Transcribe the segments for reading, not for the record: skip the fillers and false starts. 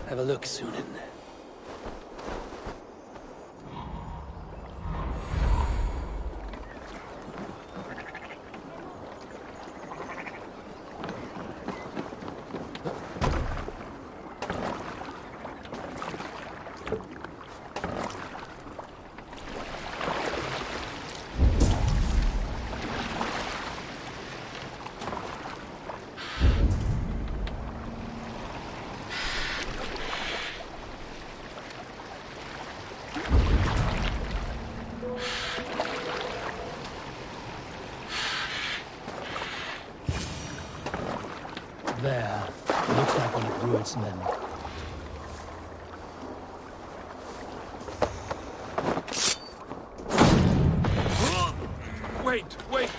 Have a look, Sunan. There. Looks like one of Rued's men. Wait.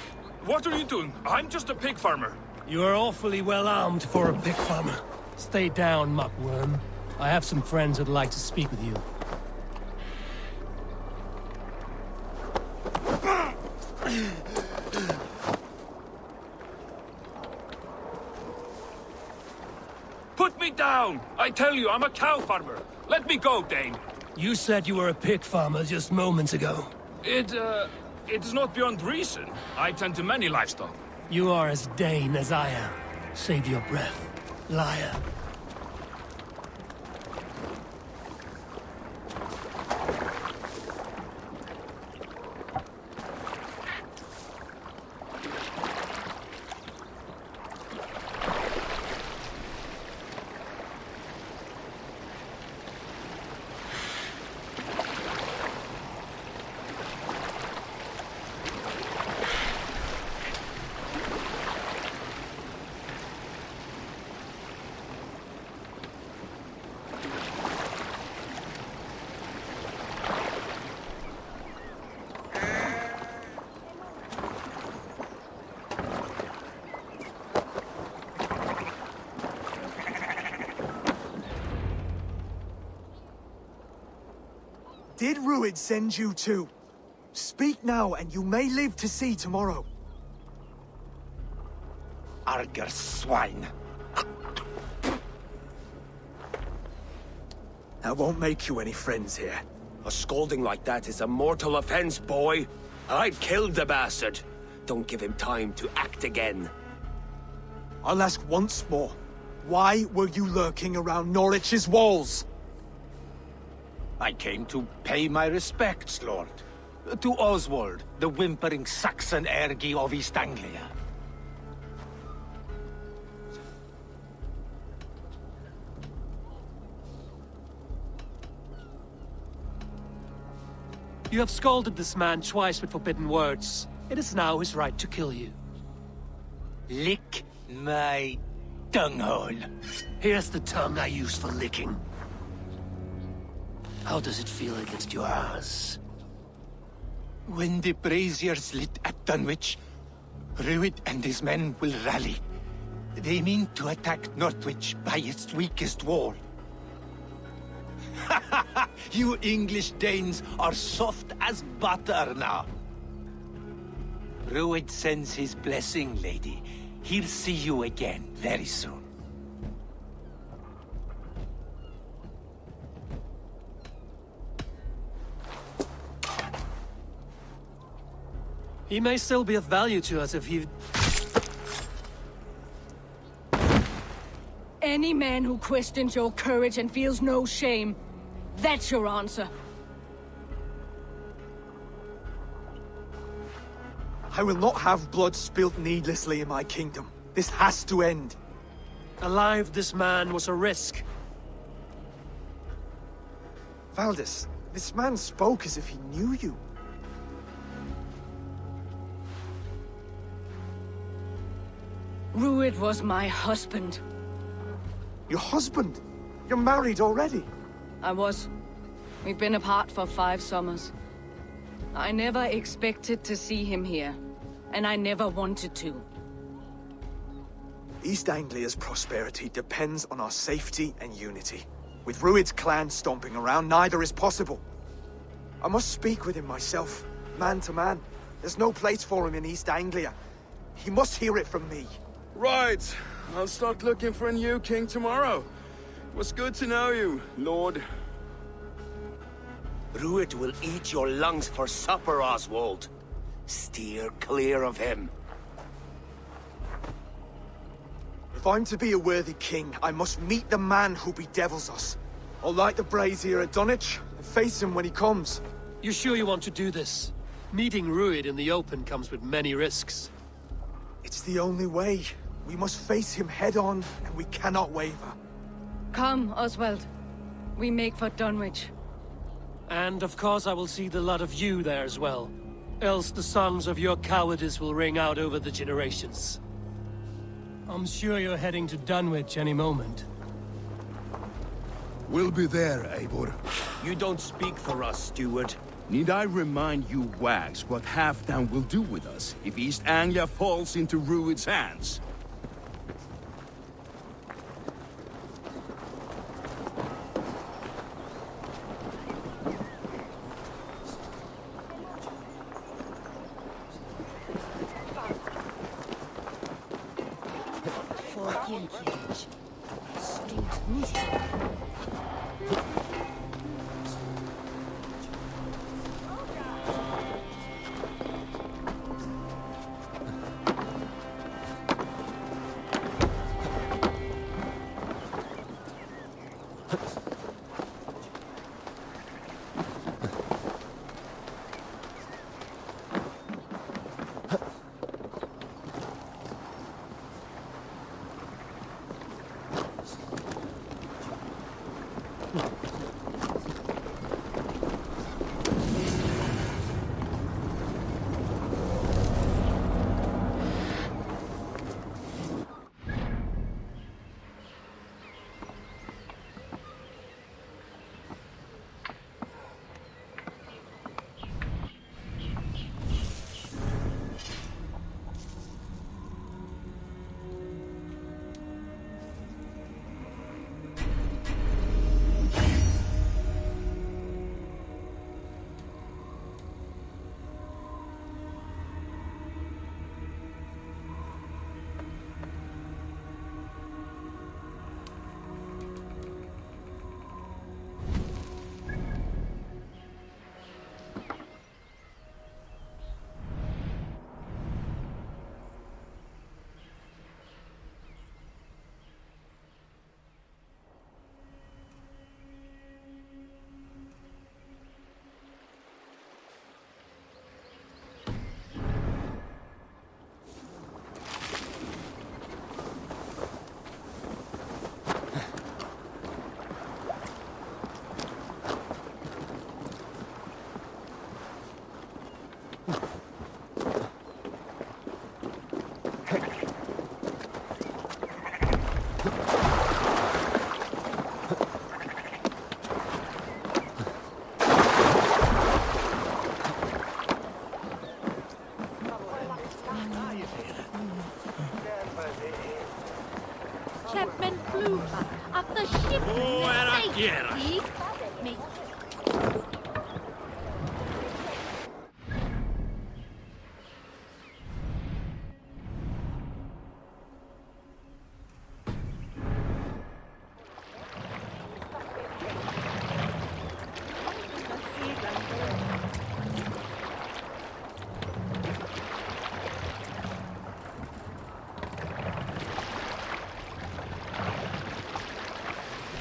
What are you doing? I'm just a pig farmer. You are awfully well armed for a pig farmer. Stay down, muckworm. I have some friends who'd like to speak with you. Put me down! I tell you, I'm a cow farmer. Let me go, Dane. You said you were a pig farmer just moments ago. It's not beyond reason. I tend to many livestock. You are as Dane as I am. Save your breath, liar. Did Rued send you too? Speak now, and you may live to see tomorrow. Arger swine. That won't make you any friends here. A scolding like that is a mortal offense, boy. I've killed the bastard. Don't give him time to act again. I'll ask once more. Why were you lurking around Norwich's walls? I came to pay my respects, Lord. To Oswald, the whimpering Saxon ergi of East Anglia. You have scolded this man twice with forbidden words. It is now his right to kill you. Lick my tonguehole. Here's the tongue I use for licking. How does it feel against yours? When the braziers lit at Dunwich, Rued and his men will rally. They mean to attack Northwich by its weakest wall. You English Danes are soft as butter now. Rued sends his blessing, lady. He'll see you again very soon. He may still be of value to us if he... Any man who questions your courage and feels no shame, that's your answer. I will not have blood spilt needlessly in my kingdom. This has to end. Alive, this man was a risk. Valdis, this man spoke as if he knew you. Rued was my husband. Your husband? You're married already? I was. We've been apart for 5 summers. I never expected to see him here, and I never wanted to. East Anglia's prosperity depends on our safety and unity. With Rued's clan stomping around, neither is possible. I must speak with him myself, man to man. There's no place for him in East Anglia. He must hear it from me. Right. I'll start looking for a new king tomorrow. Was good to know you, Lord. Rued will eat your lungs for supper, Oswald. Steer clear of him. If I'm to be a worthy king, I must meet the man who bedevils us. I'll light the brazier at Dunwich and face him when he comes. You sure you want to do this? Meeting Ruid in the open comes with many risks. It's the only way. We must face him head on, and we cannot waver. Come, Oswald. We make for Dunwich. And of course I will see the lot of you there as well. Else the songs of your cowardice will ring out over the generations. I'm sure you're heading to Dunwich any moment. We'll be there, Eivor. You don't speak for us, steward. Need I remind you wags what Halfdan will do with us if East Anglia falls into Rued's hands?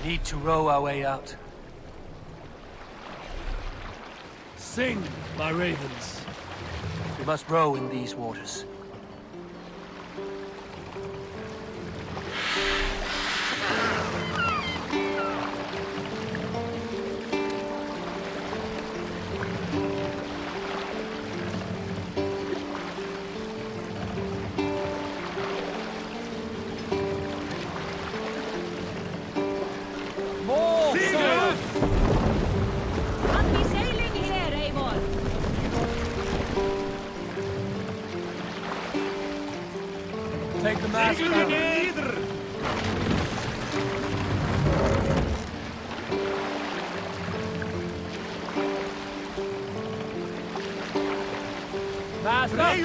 Need to row our way out. Sing, my ravens. We must row in these waters. Take the mast down. Mast up!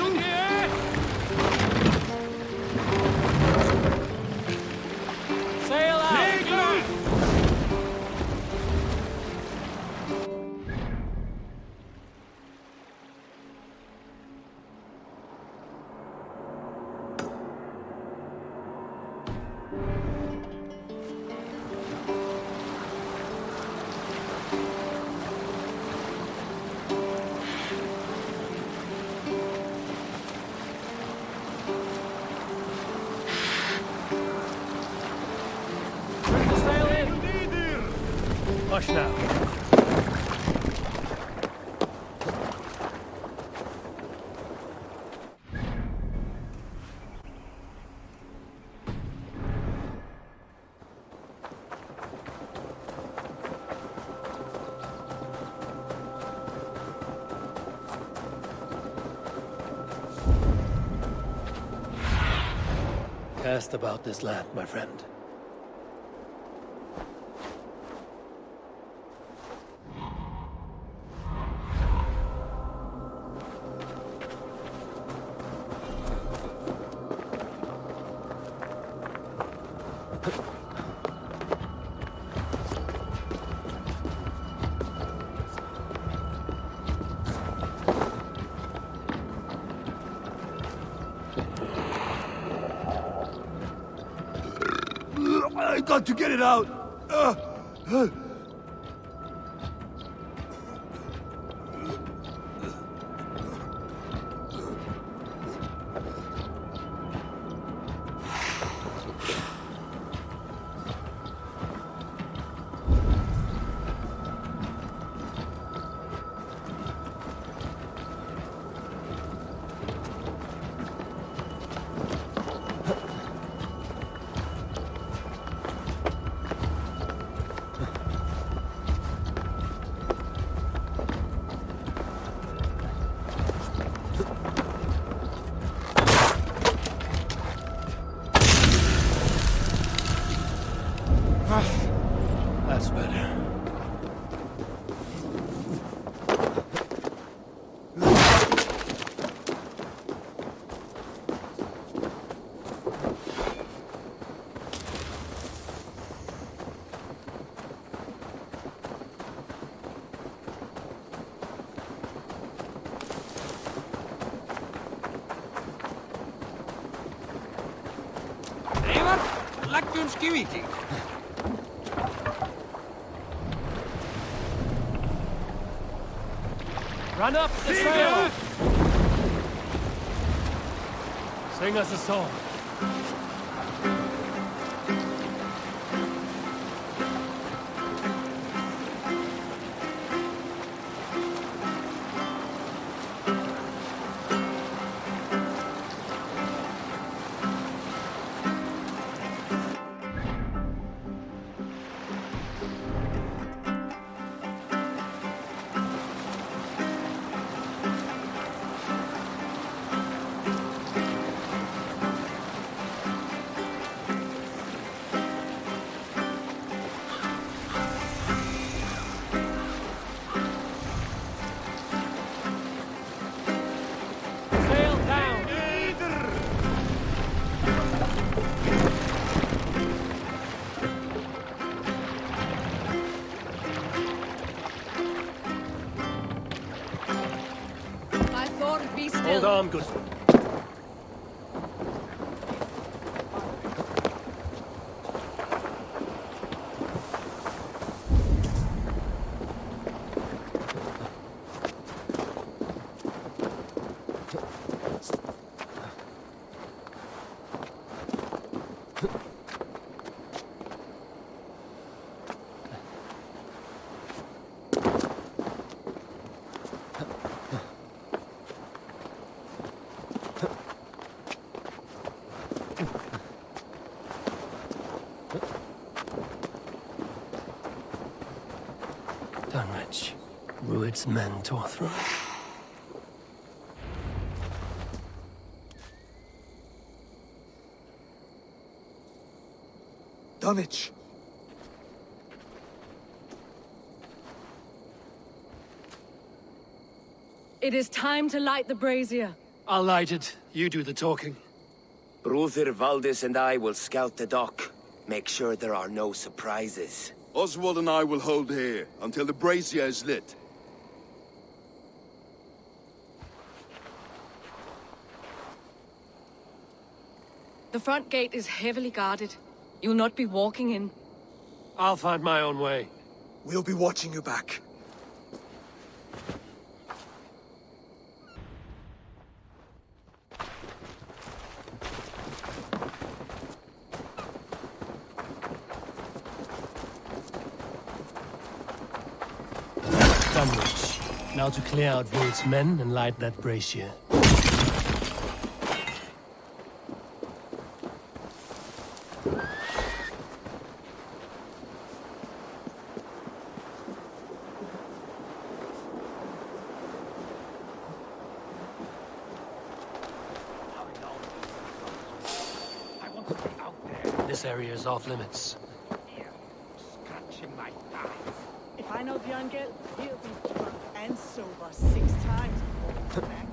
Sail out! Hush now. Cast about this land, my friend. I got to get it out. That's better. Run up the sail! Sing us a song. Hold on, good. Dunwich. Rued's men tore through it. Dunwich! It is time to light the brazier. I'll light it. You do the talking. Brother Valdis and I will scout the dock. Make sure there are no surprises. Oswald and I will hold here until the brazier is lit. The front gate is heavily guarded. You'll not be walking in. I'll find my own way. We'll be watching you back. Dunwich. Now to clear out Rued's men and light that brazier. This area is off limits. Scratching my thighs. If I know the Ânglia, he'll be drunk and sober 6 times before we're back.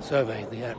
Survey the area.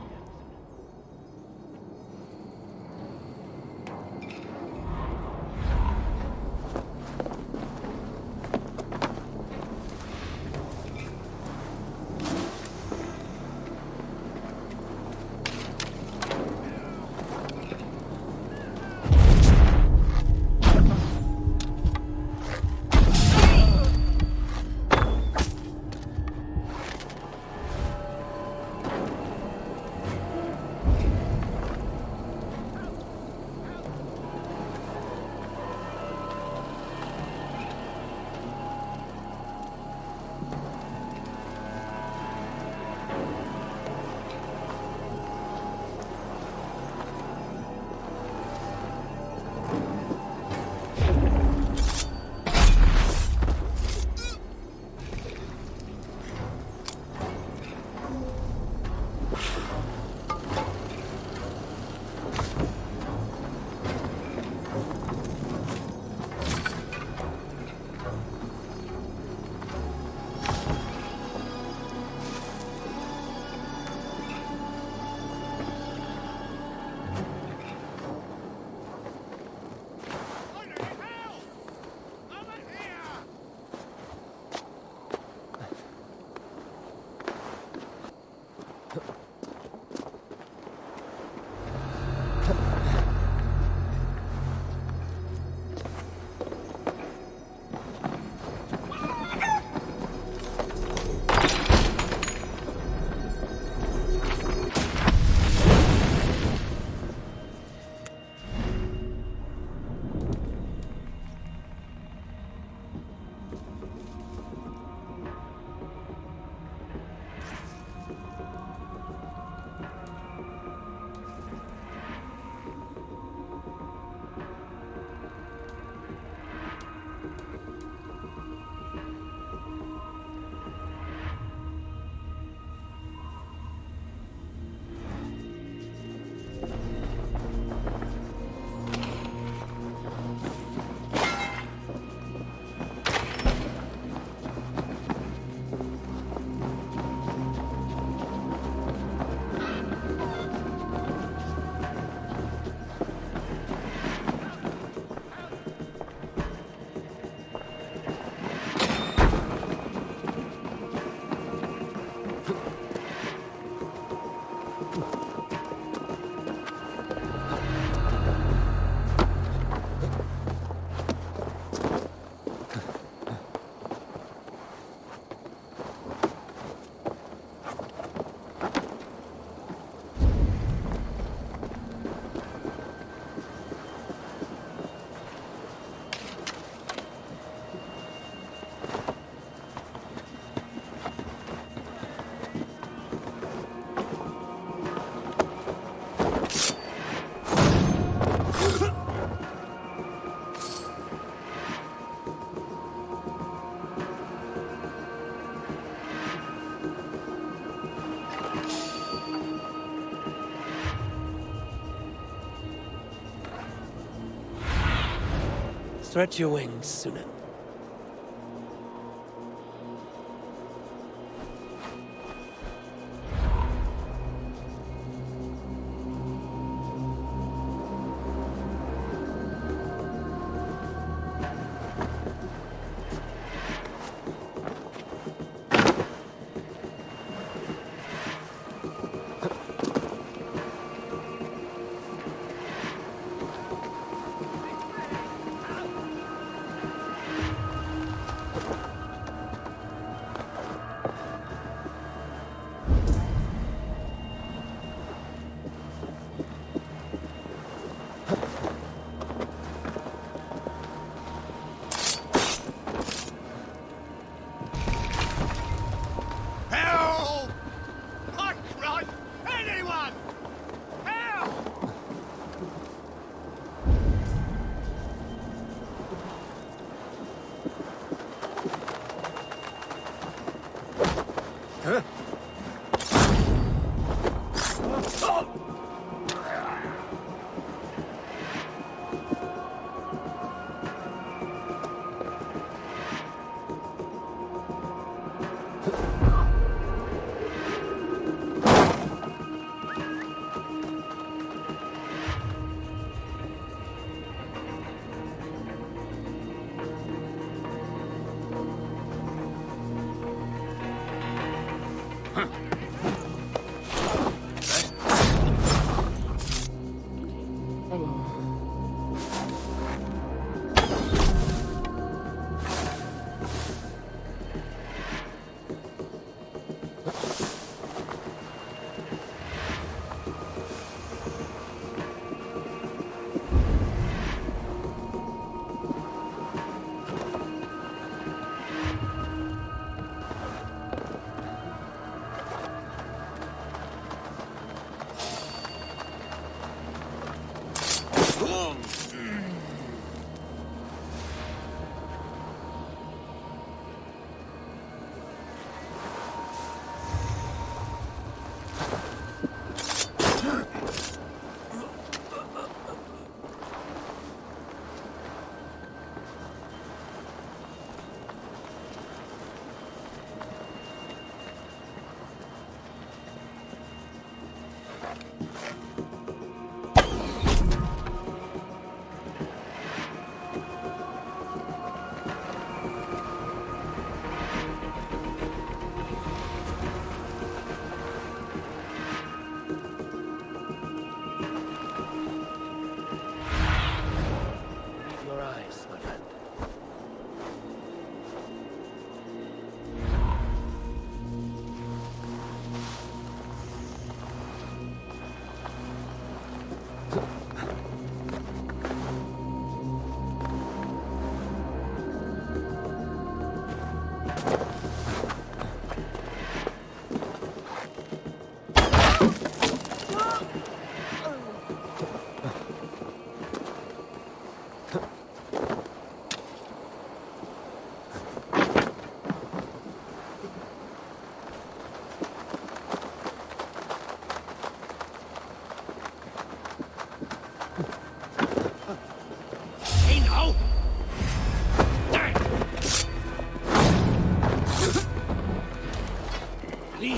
Stretch your wings, Sunan.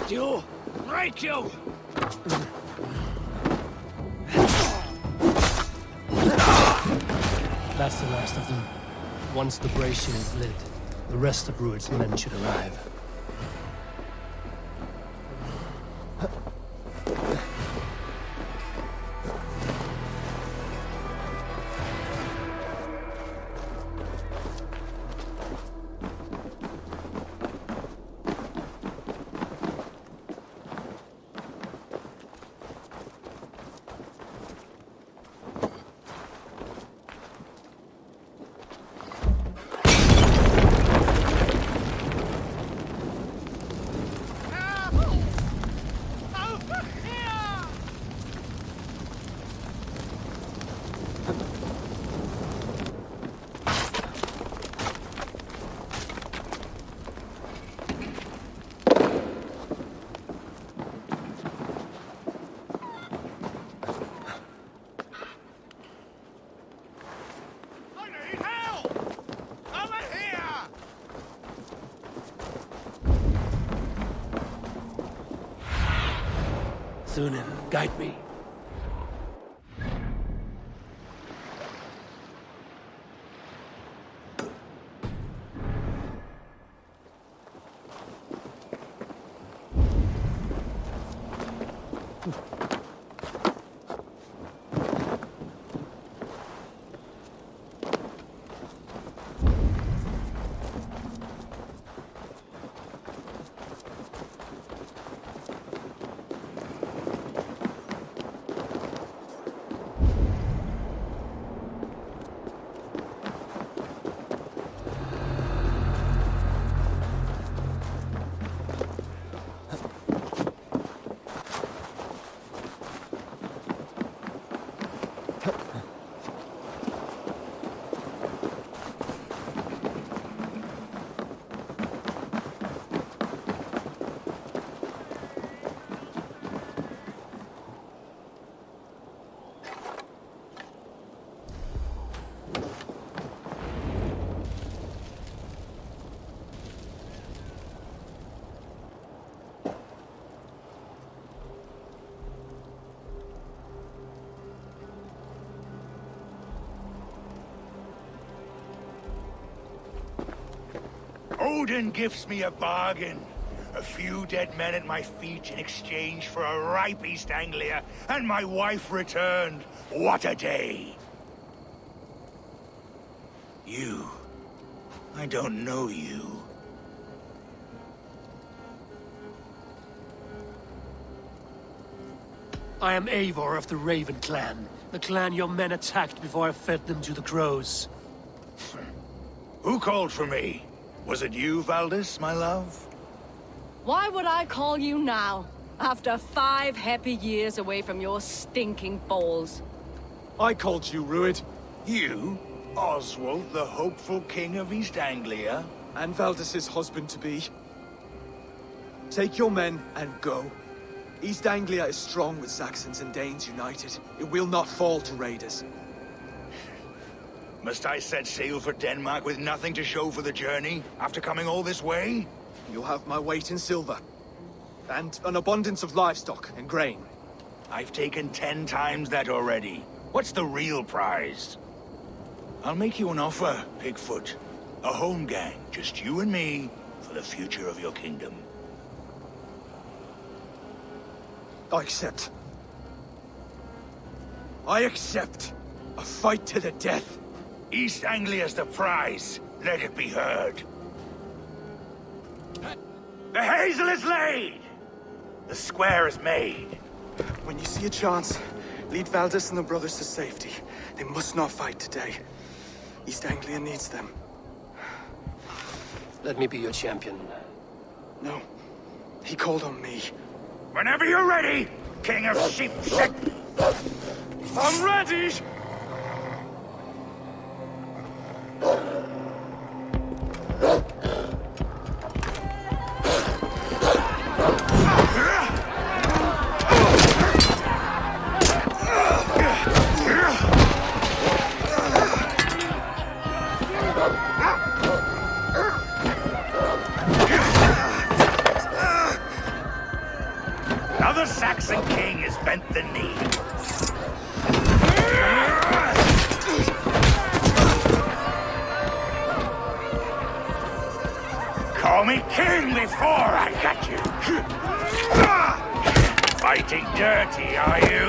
You! Break you! That's the last of them. Once the bration is lit, the rest of Rued's men should arrive. Thunin, guide me. Odin gives me a bargain. A few dead men at my feet in exchange for a ripe East Anglia, and my wife returned. What a day! You. I don't know you. I am Eivor of the Raven clan. The clan your men attacked before I fed them to the crows. Who called for me? Was it you, Valdis, my love? Why would I call you now, after 5 happy years away from your stinking balls? I called you, Ruid. You? Oswald, the hopeful king of East Anglia? And Valdis's husband-to-be. Take your men and go. East Anglia is strong with Saxons and Danes united. It will not fall to raiders. Must I set sail for Denmark with nothing to show for the journey, after coming all this way? You'll have my weight in silver. And an abundance of livestock and grain. I've taken 10 times that already. What's the real prize? I'll make you an offer, Pigfoot. A home gang, just you and me, for the future of your kingdom. I accept. I accept. A fight to the death. East Anglia's the prize. Let it be heard. The hazel is laid! The square is made. When you see a chance, lead Valdis and the brothers to safety. They must not fight today. East Anglia needs them. Let me be your champion. No. He called on me. Whenever you're ready, King of Sheep Shit! I'm ready! Now the Saxon king has bent the knee. Call me king before I got you. Fighting dirty, are you?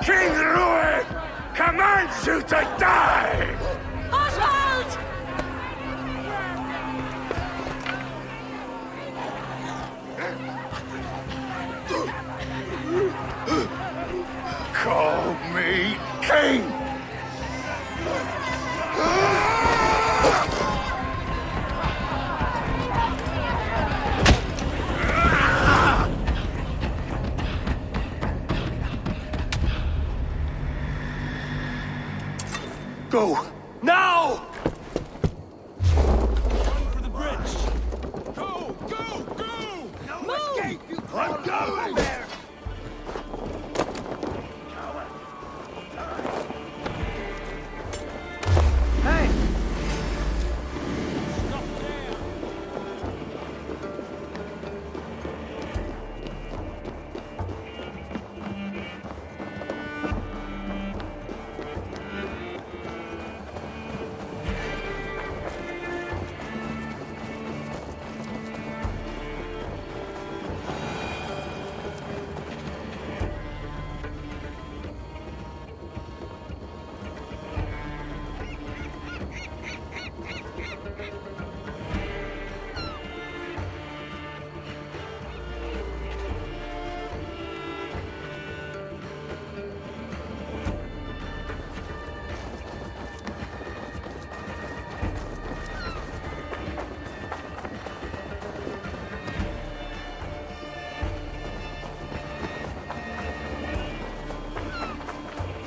King Ruid commands you to die! Oswald! Call me king! Go! Now! For the bridge! Go! Go! Go! No escape, you I'm going there! Hey!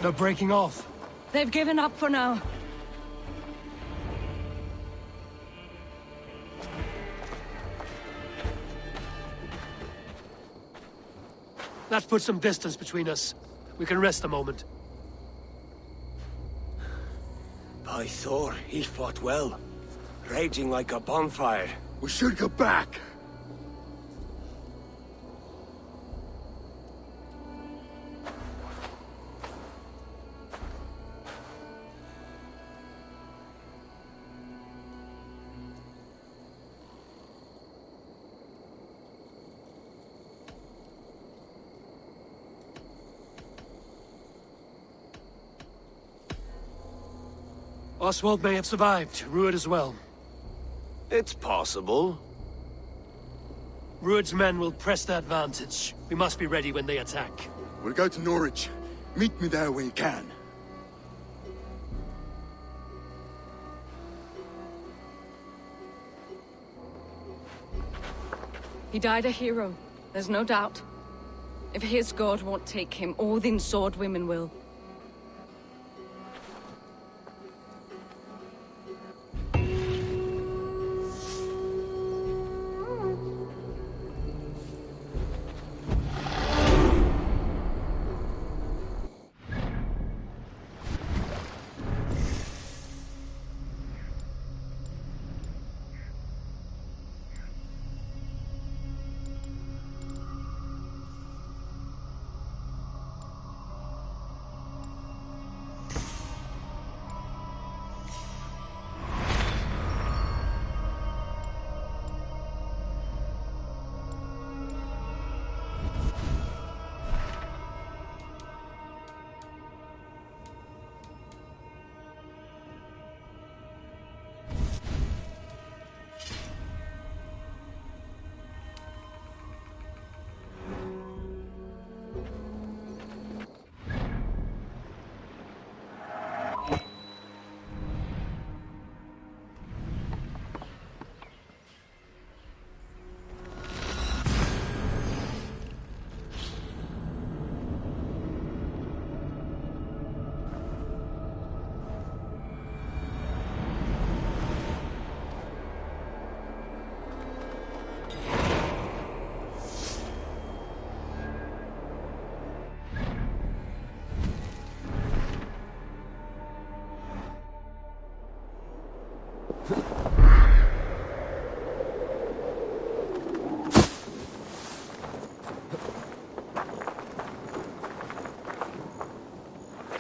They're breaking off. They've given up for now. That puts some distance between us. We can rest a moment. By Thor, he fought well. Raging like a bonfire. We should go back. Oswald may have survived. Rued as well. It's possible. Rued's men will press the advantage. We must be ready when they attack. We'll go to Norwich. Meet me there when you can. He died a hero, there's no doubt. If his god won't take him, Odin's sword women will.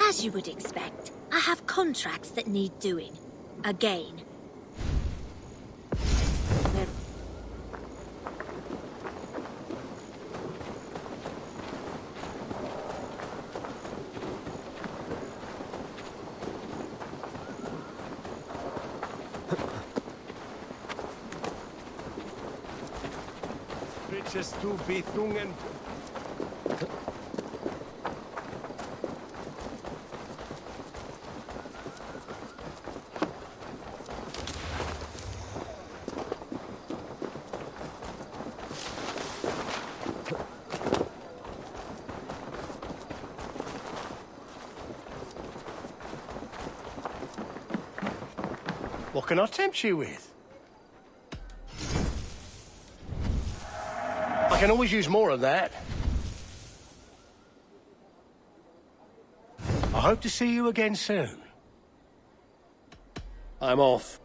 As you would expect, I have contracts that need doing. Again. Riches to be thungen. What can I tempt you with? I can always use more of that. I hope to see you again soon. I'm off.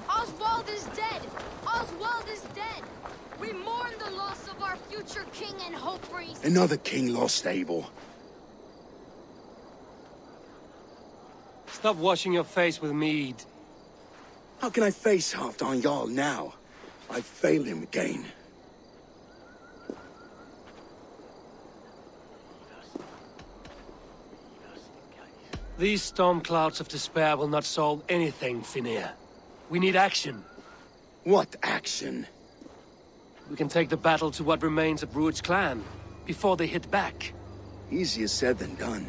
Oswald is dead! Oswald is dead! We mourn the loss of our future king and hope for East. Another king lost, Abel. Stop washing your face with mead. How can I face half on Jarl now? I failed him again. These storm clouds of despair will not solve anything, Reunir. We need action. What action? We can take the battle to what remains of Rued's clan, before they hit back. Easier said than done.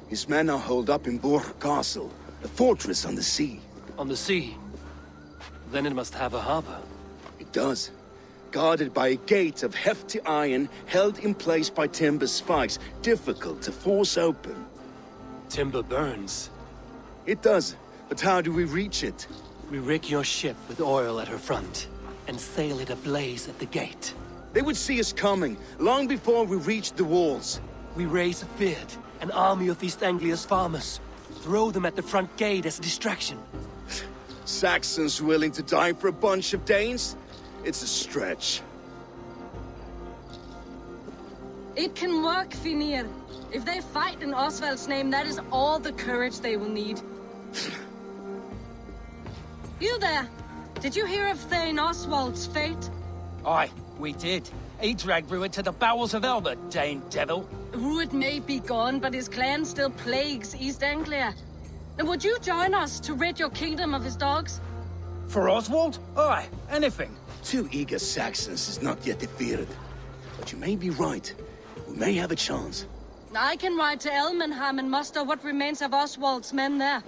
His men are holed up in Borg Castle, a fortress on the sea. On the sea? Then it must have a harbor. It does. Guarded by a gate of hefty iron, held in place by timber spikes, difficult to force open. Timber burns. It does, but how do we reach it? We rig your ship with oil at her front, and sail it ablaze at the gate. They would see us coming, long before we reached the walls. We raise a Fyrd, an army of East Anglia's farmers. Throw them at the front gate as a distraction. Saxons willing to die for a bunch of Danes? It's a stretch. It can work, Reunir. If they fight in Oswald's name, that is all the courage they will need. You there! Did you hear of Thane Oswald's fate? Aye, we did. He dragged Rued to the bowels of Elba, Dane devil. Rued may be gone, but his clan still plagues East Anglia. Now, would you join us to rid your kingdom of his dogs? For Oswald? Aye, anything. 2 eager Saxons is not yet defeated. But you may be right. We may have a chance. I can ride to Elmenham and muster what remains of Oswald's men there.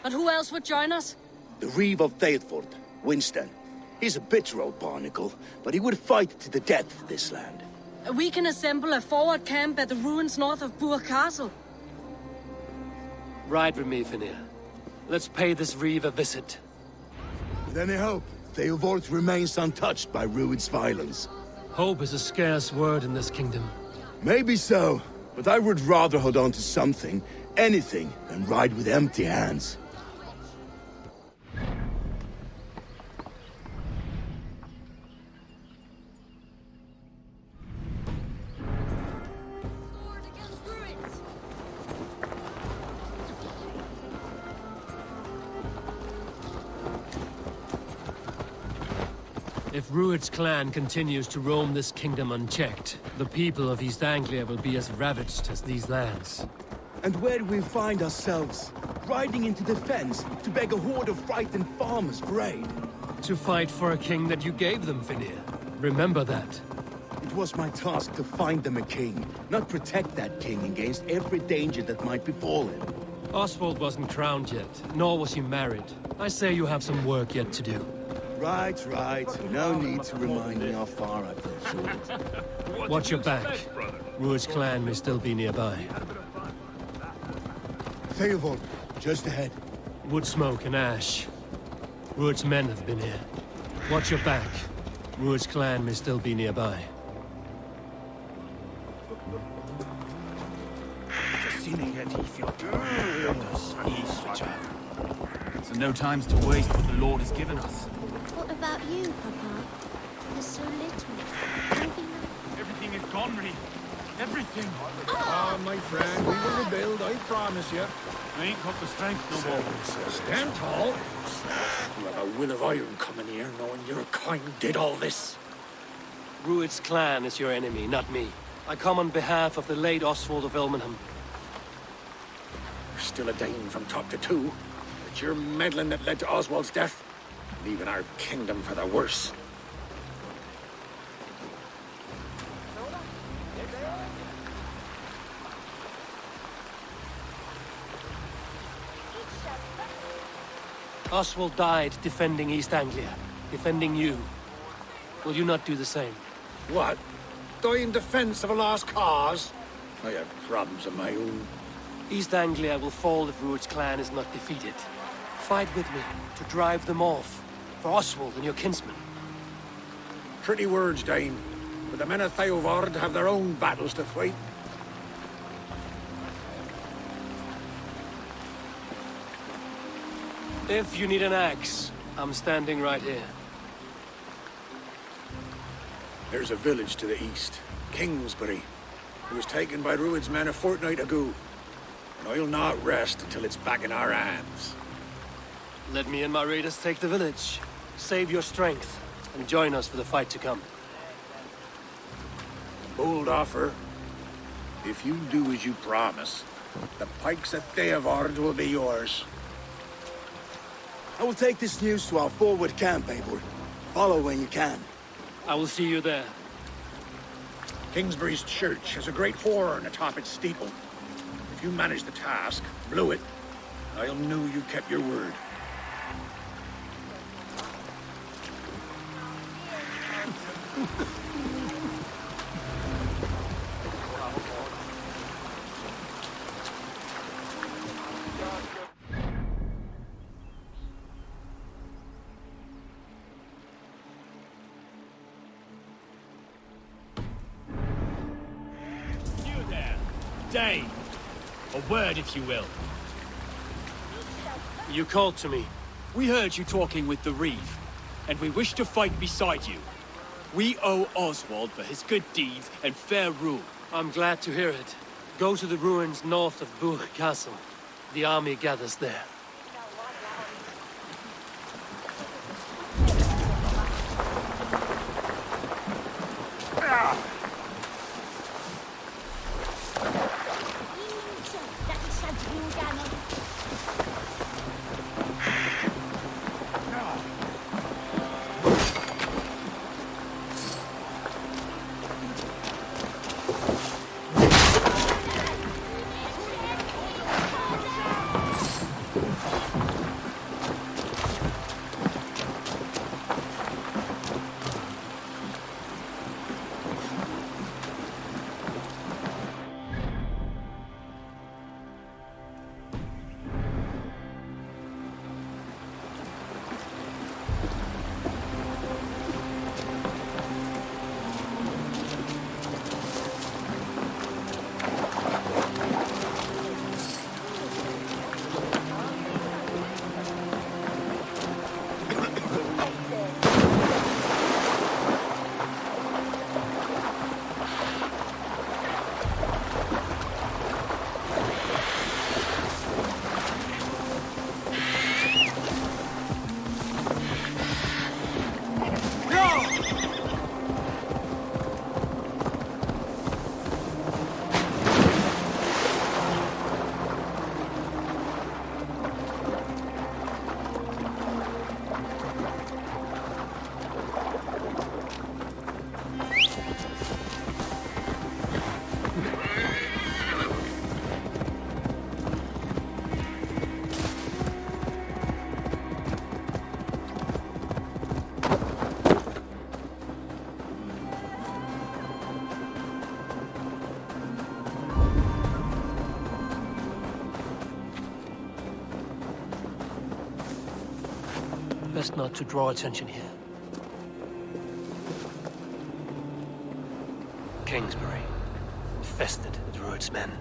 But who else would join us? The Reeve of Thetford, Winston. He's a bitter old barnacle, but he would fight to the death for this land. We can assemble a forward camp at the ruins north of Borg Castle. Ride with me, Reunir. Let's pay this Reeve a visit. With any hope, Thetford remains untouched by Rued's violence. Hope is a scarce word in this kingdom. Maybe so, but I would rather hold on to something, anything, than ride with empty hands. If Rued's clan continues to roam this kingdom unchecked, the people of East Anglia will be as ravaged as these lands. And where do we find ourselves? Riding into defense to beg a horde of frightened farmers for aid. To fight for a king that you gave them, Reunir. Remember that. It was my task to find them a king, not protect that king against every danger that might befall him. Oswald wasn't crowned yet, nor was he married. I say you have some work yet to do. Right, right. No need to remind me how far I've been short. Watch your back. Rued's clan may still be nearby. Thetford, just ahead. Wood smoke and ash. Rued's men have been here. Watch your back. Rued's clan may still be nearby. So no times to waste what the Lord has given us. What about you, Papa? There's so little. Maybe not. Everything is gone, Reeve. Everything. Ah, my friend, we will rebuild, I promise you. I ain't got the strength no more. Stand tall. You have a will of iron coming here, knowing your kind did all this. Rued's clan is your enemy, not me. I come on behalf of the late Oswald of Elmenham. You're still a Dane from top to two. It's your meddling that led to Oswald's death, leaving our kingdom for the worse. Oswald died defending East Anglia, defending you. Will you not do the same? What? Die in defense of a lost cause? I have problems of my own. East Anglia will fall if Rued's clan is not defeated. Fight with me to drive them off, for Oswald and your kinsmen. Pretty words, Dane, but the men of Thetford have their own battles to fight. If you need an axe, I'm standing right here. There's a village to the east, Kingsbury. It was taken by Rued's men a fortnight ago. and I'll not rest until it's back in our hands. Let me and my raiders take the village. Save your strength, and join us for the fight to come. Bold offer. If you do as you promise, the pikes at Theavard will be yours. I will take this news to our forward camp, Eivor. Follow when you can. I will see you there. Kingsbury's church has a great horn atop its steeple. If you manage the task, blew it, I'll know you kept your word. You there, Dane. A word, if you will. You called to me. We heard you talking with the Reeve, and we wish to fight beside you. We owe Oswald for his good deeds and fair rule. I'm glad to hear it. Go to the ruins north of Burg Castle. The army gathers there. Best not to draw attention here. Kingsbury, infested with Rued's men.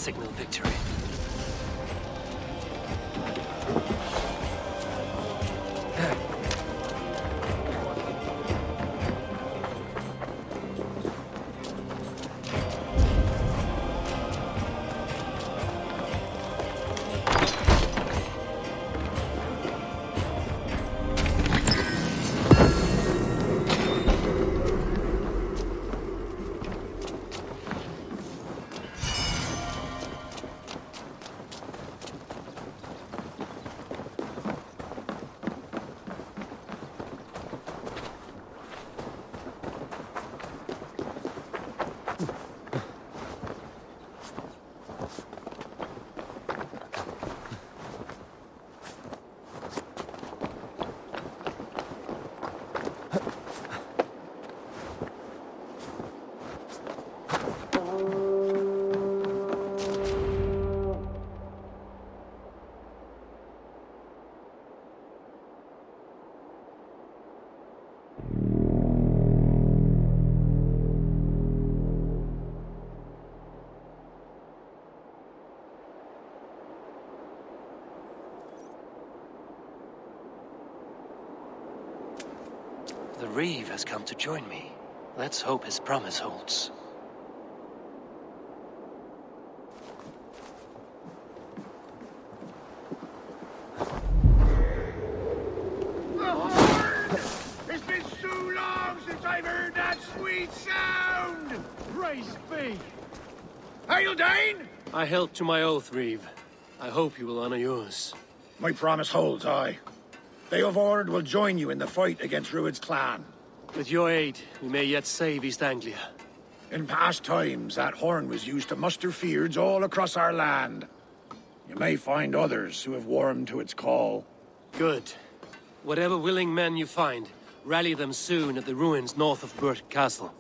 signal victory. Reeve has come to join me. Let's hope his promise holds. It's been so long since I've heard that sweet sound! Praise be! Hail, Dane! I held to my oath, Reeve. I hope you will honor yours. My promise holds, aye. Theodord will join you in the fight against Rued's clan. With your aid, we may yet save East Anglia. In past times, that horn was used to muster fyrds all across our land. You may find others who have warmed to its call. Good. Whatever willing men you find, rally them soon at the ruins north of Burt Castle.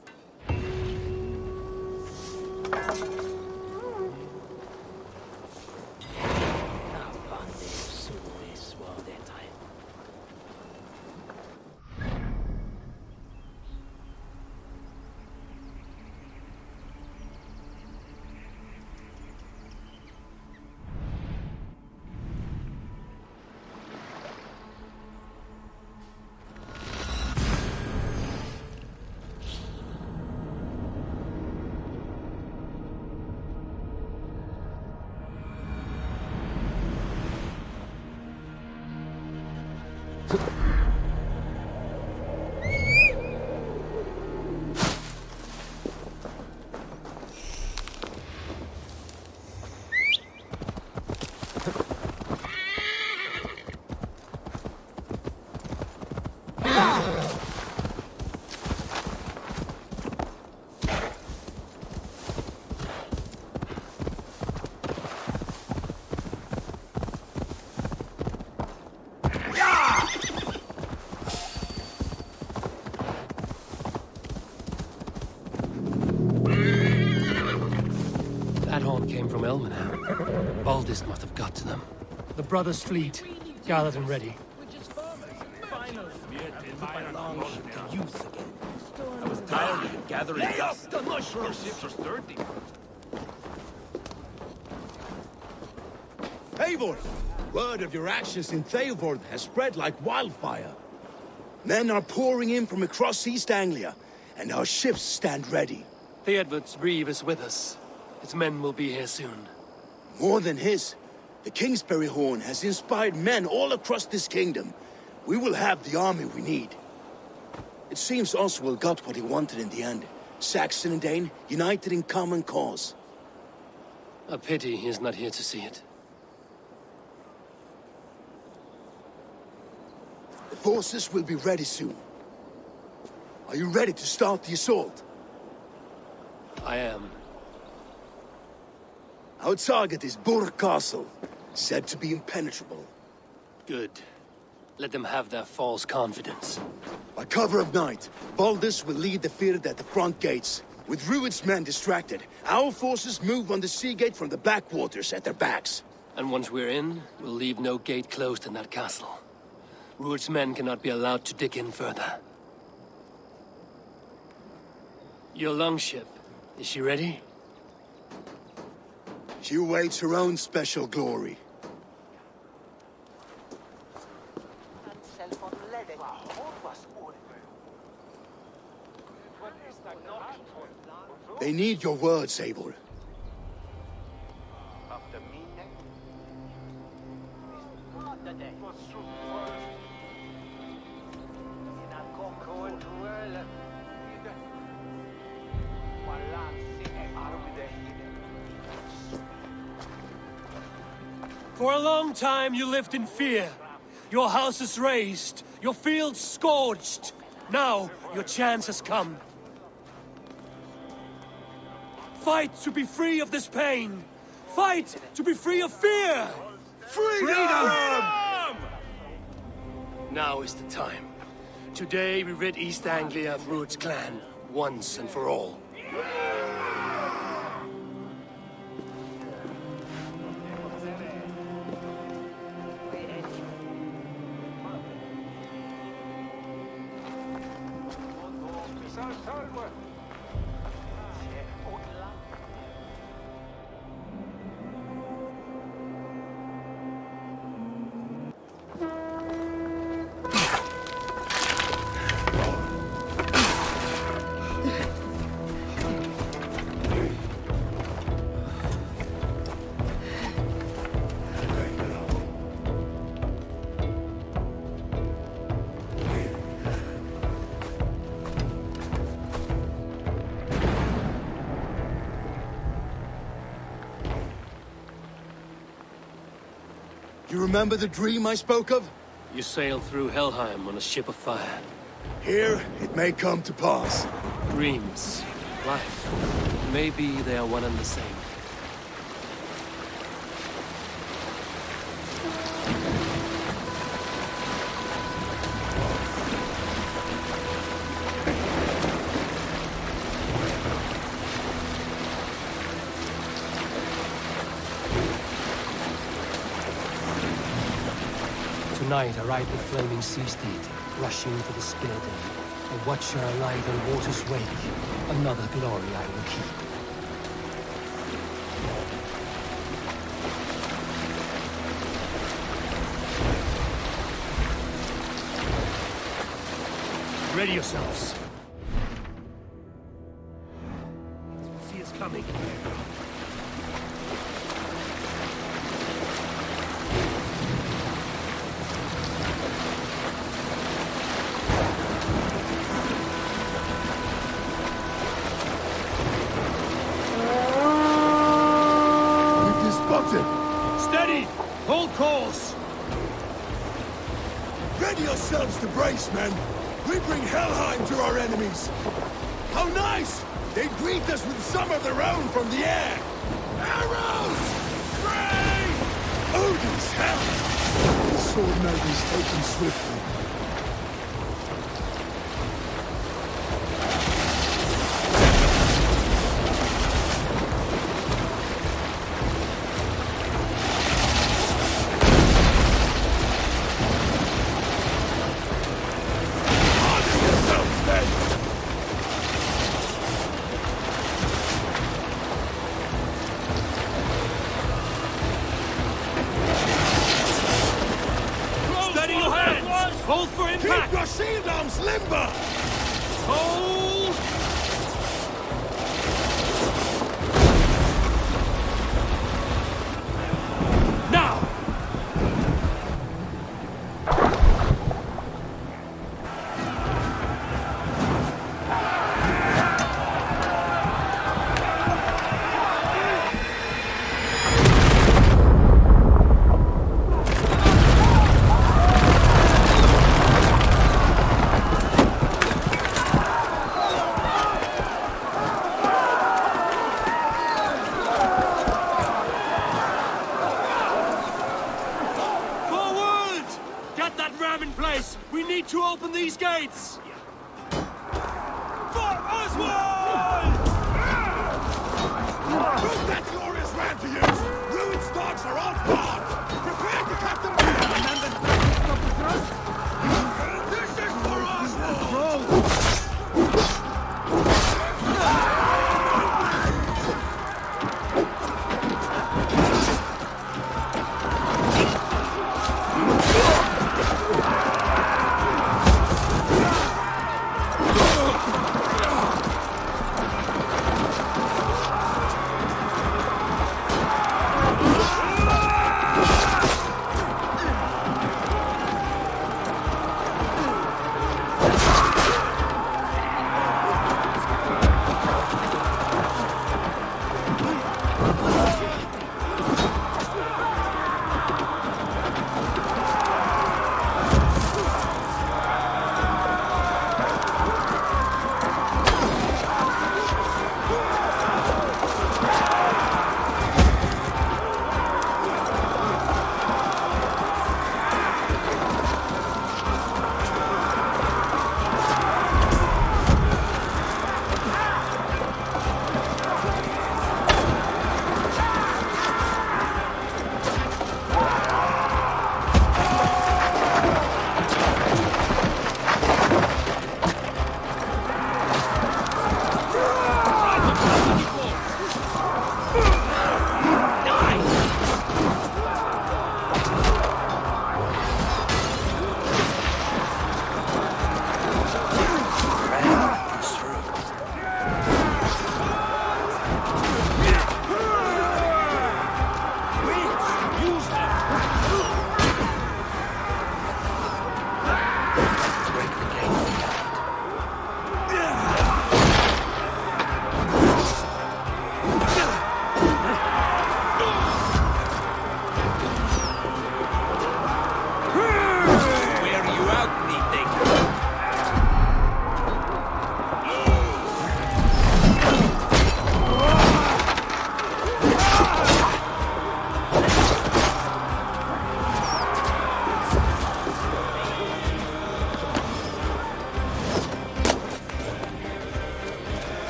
Baldist must have got to them. The brothers' fleet, gathered and ready. I was tired of gathering dust. Ships are sturdy. Eivor! Word of your actions in Theodord has spread like wildfire. Men are pouring in from across East Anglia, and our ships stand ready. Theodord's Reeve is with us. His men will be here soon. More than his, the Kingsbury Horn has inspired men all across this kingdom. We will have the army we need. It seems Oswald got what he wanted in the end. Saxon and Dane united in common cause. A pity he is not here to see it. The forces will be ready soon. Are you ready to start the assault? I am. Our target is Burt Castle, said to be impenetrable. Good. Let them have their false confidence. By cover of night, Baldus will lead the fyrd at the front gates. With Rued's men distracted, our forces move on the sea gate from the backwaters at their backs. And once we're in, we'll leave no gate closed in that castle. Rued's men cannot be allowed to dig in further. Your longship, is she ready? She awaits her own special glory. They need your words, Eivor. For a long time you lived in fear. Your houses razed, your fields scorched. Now, your chance has come. Fight to be free of this pain! Fight to be free of fear! Freedom! Now is the time. Today we rid East Anglia of Rued's clan, once and for all. You remember the dream I spoke of? You sailed through Helheim on a ship of fire. Here, it may come to pass. Dreams, life, maybe they are one and the same. Tonight I ride the flaming sea steed, rushing for the spear den. A watcher I lie the water's wake. Another glory I will keep. Ready yourselves. See us coming. Steady! Hold course! Ready yourselves to brace, men! We bring Helheim to our enemies! How nice! They greet us with some of their own from the air! Arrows! Rain! Odin's hell! The sword knight is taken swiftly. Hold for impact! Keep your shield arms limber! Hold! Now! We need to open these gates! For Oswald! Prove that glorious ram to use! Ruined stocks are off guard! Prepare to cut them down! This is for Oswald!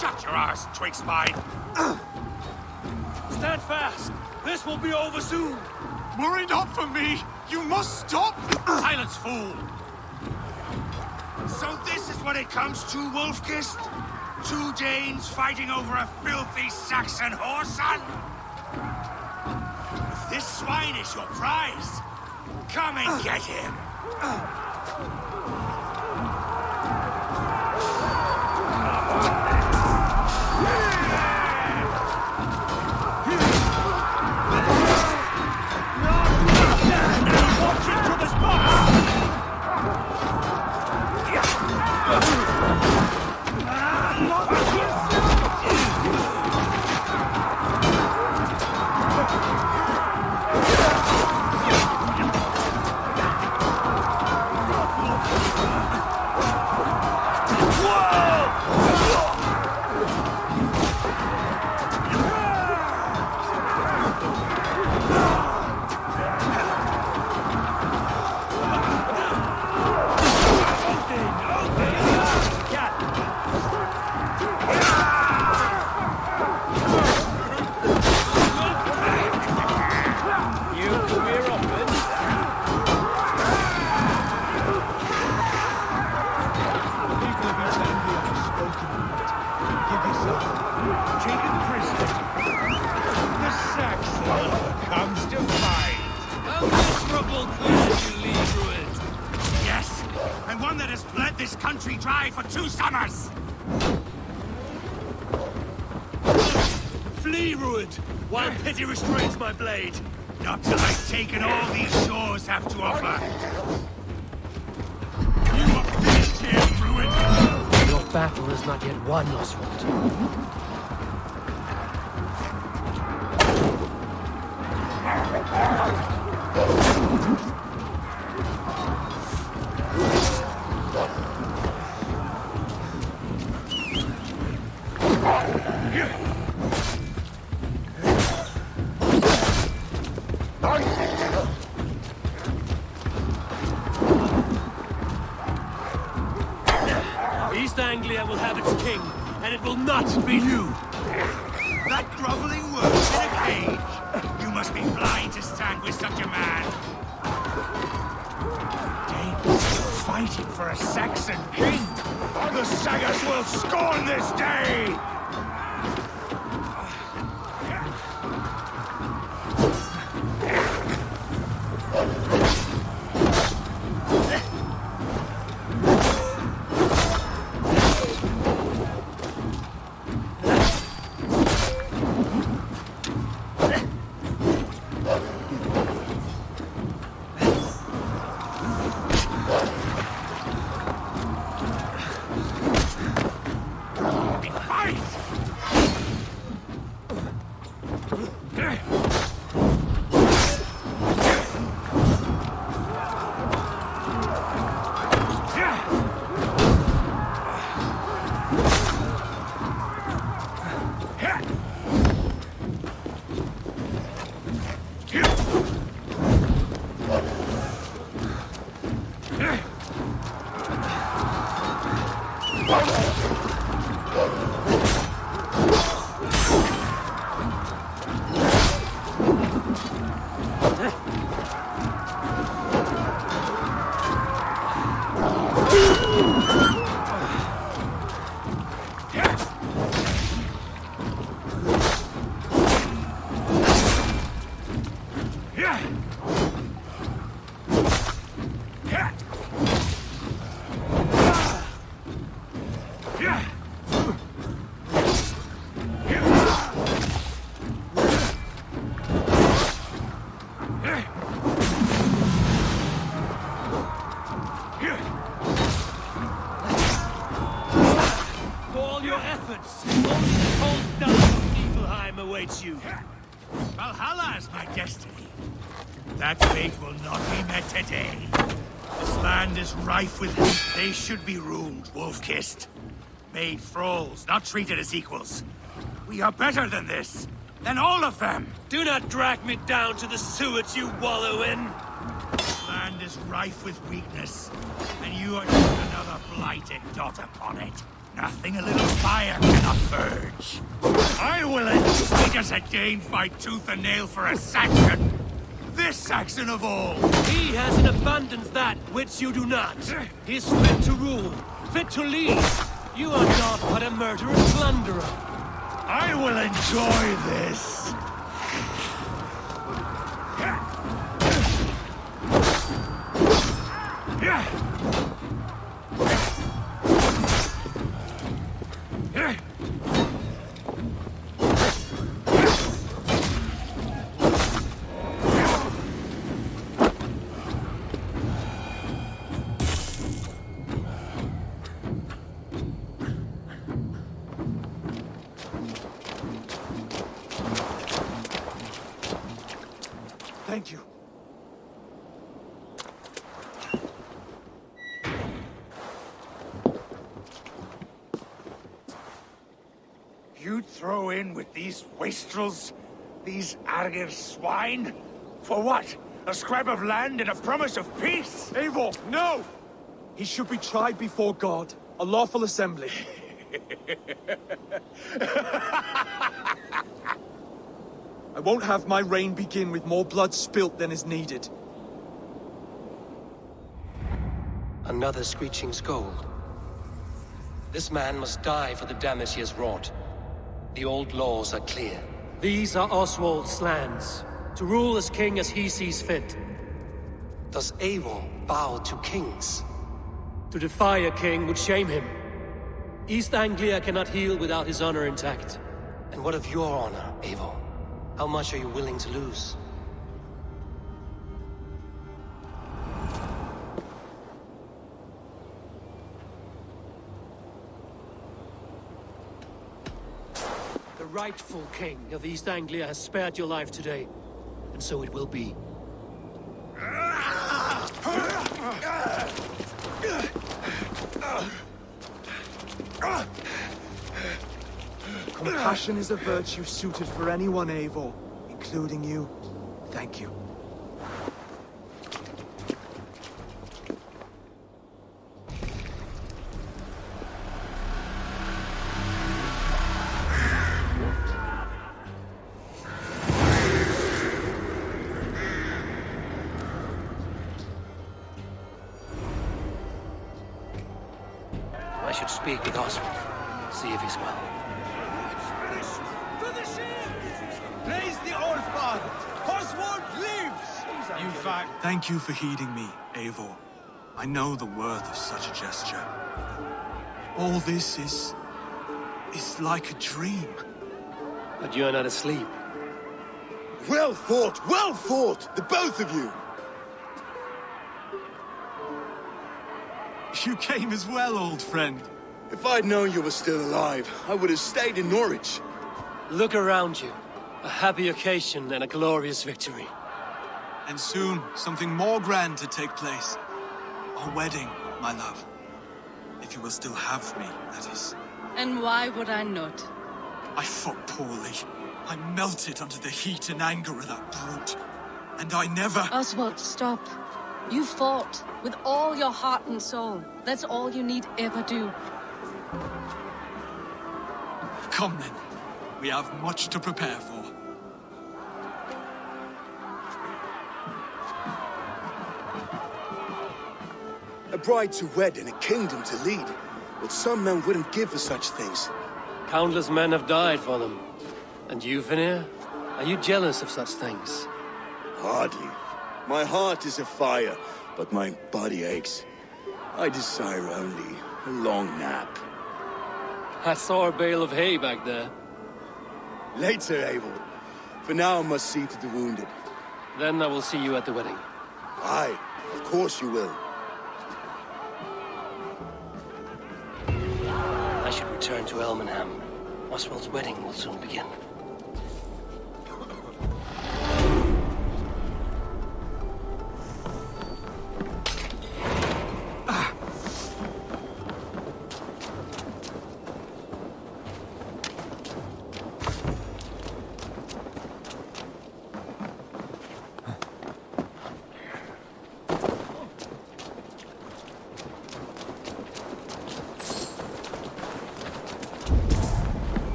Shut your arse, twig spine! Stand fast! This will be over soon! Worry not for me! You must stop! Silence, fool! So this is what it comes to, Wolfkist? 2 Danes fighting over a filthy Saxon whoreson? If this swine is your prize, come and get him! Dry for 2 summers! Flee, Ruined, while pity restrains my blade! Not till I've taken all these shores have to offer! You are finished here, Ruined! Your battle is not yet won, Oswald. East Anglia will have its king, and it will not be you! That groveling worm in a cage! You must be blind to stand with such a man! Danes fighting for a Saxon king! The Sagas will scorn this day! Valhalla is my destiny. That fate will not be met today. This land is rife with hate. They should be ruined, wolf-kissed. Made thralls, not treated as equals. We are better than this. Than all of them. Do not drag me down to the sewage you wallow in. This land is rife with weakness, and you are just another blighted dot upon it. Nothing a little fire cannot purge. I will make us a Dane fight tooth and nail for a Saxon. This Saxon of all. He has in abundance that which you do not. He is fit to rule, fit to lead. You are not but a murderous plunderer. I will enjoy this. Thank you. You throw in with these wastrels? These Argir swine? For what? A scrap of land and a promise of peace? Eivor, no! He should be tried before God, a lawful assembly. I won't have my reign begin with more blood spilt than is needed. Another screeching scold. This man must die for the damage he has wrought. The old laws are clear. These are Oswald's lands, to rule as king as he sees fit. Does Eivor bow to kings? To defy a king would shame him. East Anglia cannot heal without his honor intact. And what of your honor, Eivor? How much are you willing to lose? The rightful king of East Anglia has spared your life today, and so it will be. Compassion is a virtue suited for anyone, Eivor, including you. Thank you. I should speak with Oswald, see if he's well. Praise the Old Father! Oswald lives! In fact, thank you for heeding me, Eivor. I know the worth of such a gesture. All this is like a dream. But you're not asleep. Well fought, the both of you! You came as well, old friend. If I'd known you were still alive, I would have stayed in Norwich. Look around you. A happy occasion and a glorious victory. And soon, something more grand to take place. Our wedding, my love. If you will still have me, that is. And why would I not? I fought poorly. I melted under the heat and anger of that brute. And I never... Oswald, stop. You fought with all your heart and soul. That's all you need ever do. Come then. We have much to prepare for. A bride to wed and a kingdom to lead. But some men wouldn't give for such things. Countless men have died for them. And you, Reunir? Are you jealous of such things? Hardly. My heart is afire, but my body aches. I desire only a long nap. I saw a bale of hay back there. Later, Eivor. For now, I must see to the wounded. Then I will see you at the wedding. Aye, of course you will. I should return to Elmenham. Oswald's wedding will soon begin.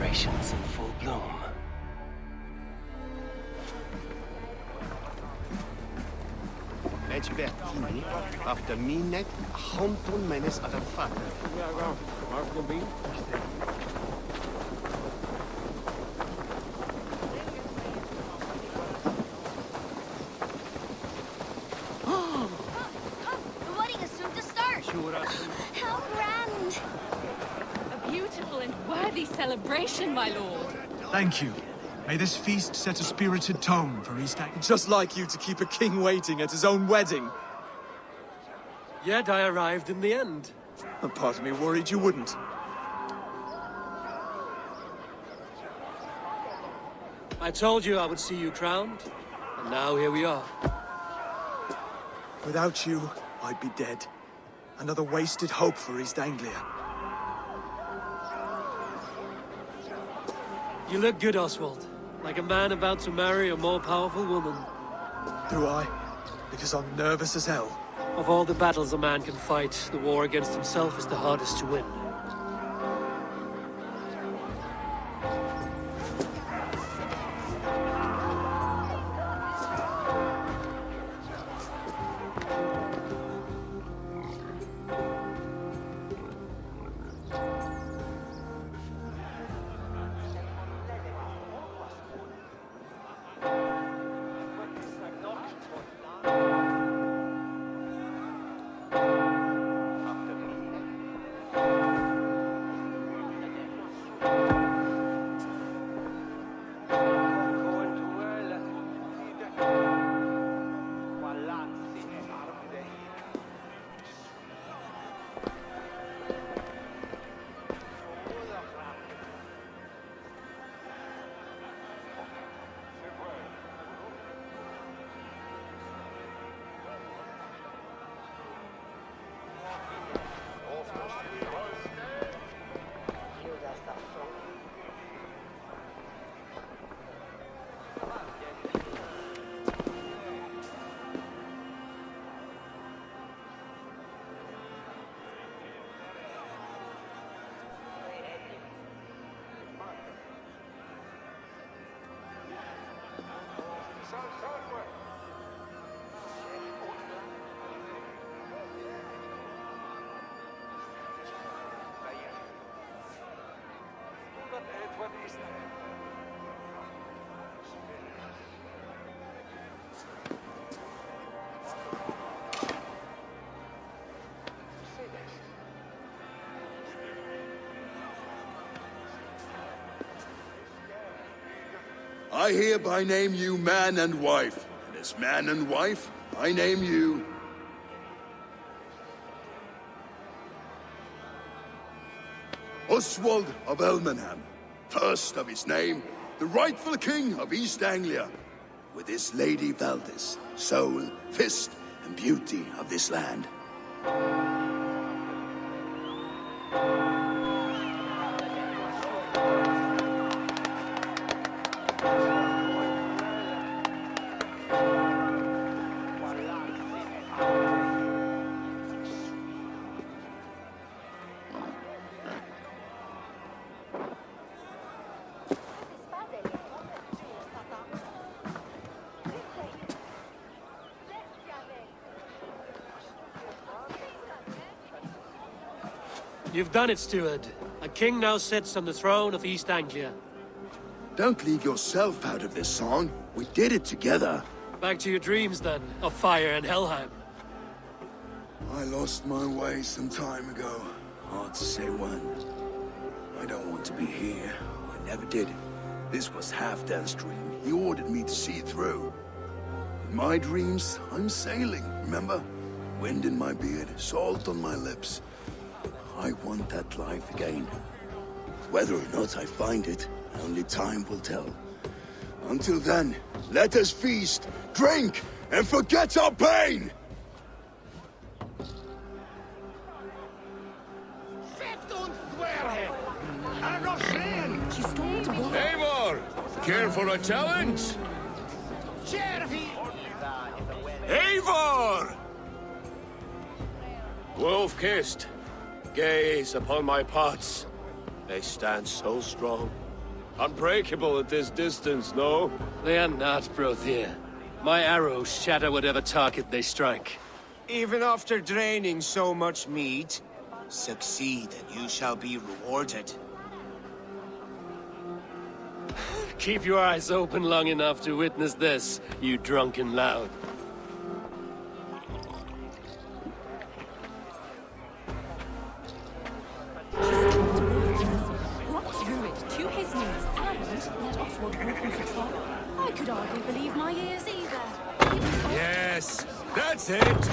generations in full bloom. Bertini after Minet, Honton Menes Adamfat. The wedding is soon to start. How grand! A beautiful and worthy celebration, my lord. Thank you. May this feast set a spirited tone for East Anglia. Just like you to keep a king waiting at his own wedding. Yet I arrived in the end. A part of me worried you wouldn't. I told you I would see you crowned, and now here we are. Without you, I'd be dead. Another wasted hope for East Anglia. You look good, Oswald. Like a man about to marry a more powerful woman. Do I? Because I'm nervous as hell. Of all the battles a man can fight, the war against himself is the hardest to win. I hereby name you man and wife. And as man and wife, I name you... Oswald of Elmenham, first of his name, the rightful king of East Anglia, with his lady Valdis, soul, fist, and beauty of this land. You've done it, steward. A king now sits on the throne of East Anglia. Don't leave yourself out of this song. We did it together. Back to your dreams, then, of fire and Helheim. I lost my way some time ago. Hard to say when. I don't want to be here. I never did. This was Halfdan's dream. He ordered me to see it through. In my dreams, I'm sailing, remember? Wind in my beard, salt on my lips. I want that life again. Whether or not I find it, only time will tell. Until then, let us feast, drink, and forget our pain! Eivor! Care for a challenge? Eivor! Wolf-kissed. Gaze upon my pots. They stand so strong. Unbreakable at this distance, no? They are not, Brothir. My arrows shatter whatever target they strike. Even after draining so much meat, succeed and you shall be rewarded. Keep your eyes open long enough to witness this, you drunken lout. I could hardly believe my ears either. Yes, that's it!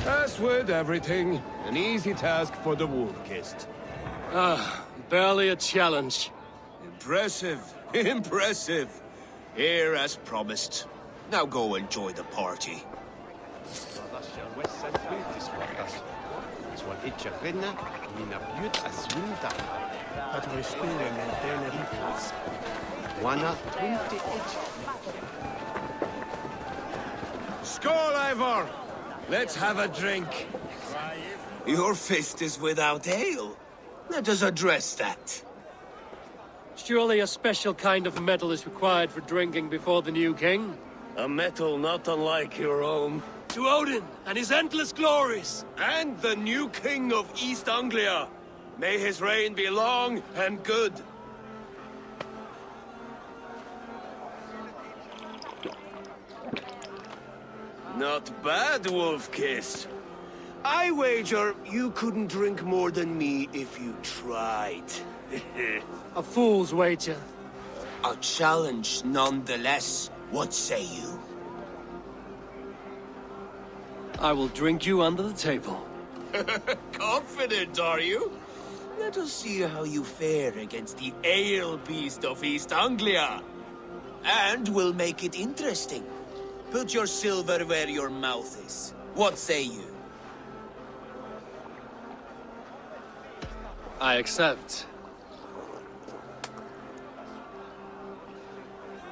As with everything, an easy task for the wolf-kissed. Barely a challenge. Impressive, impressive. Here as promised. Now go enjoy the party. Skål, Ivor! Let's have a drink. Your fist is without ale. Let us address that. Surely a special kind of metal is required for drinking before the new king? A metal not unlike your own. To Odin and his endless glories! And the new king of East Anglia. May his reign be long and good. Not bad, Wolf-Kiss. I wager you couldn't drink more than me if you tried. A fool's wager. A challenge nonetheless. What say you? I will drink you under the table. Confident, are you? Let us see how you fare against the ale beast of East Anglia. And we'll make it interesting. Put your silver where your mouth is. What say you? I accept.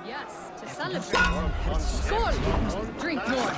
Yes, to celebrate. Skål! Drink more.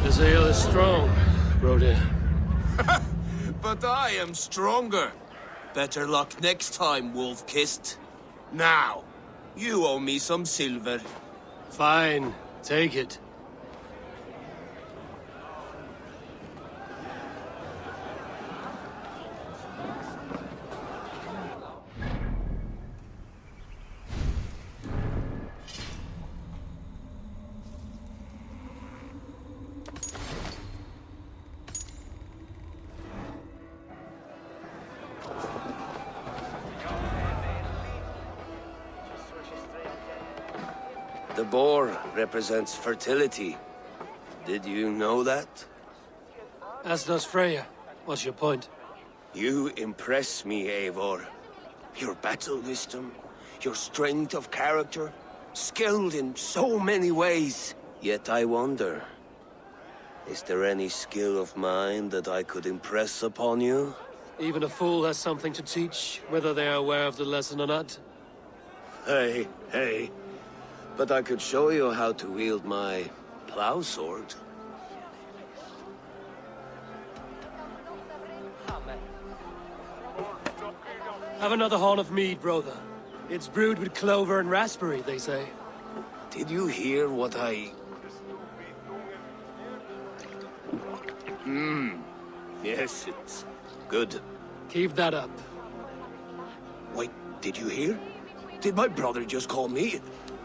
This ale is strong, Reunir. But I am stronger. Better luck next time, Wolf-Kissed. Now, you owe me some silver. Fine, take it. The boar represents fertility. Did you know that? As does Freya. What's your point? You impress me, Eivor. Your battle wisdom, your strength of character, skilled in so many ways. Yet I wonder, is there any skill of mine that I could impress upon you? Even a fool has something to teach, whether they are aware of the lesson or not. Hey. But I could show you how to wield my plow sword. Have another horn of mead, brother. It's brewed with clover and raspberry, they say. Did you hear what I... Yes, it's good. Keep that up. Wait, did you hear? Did my brother just call me?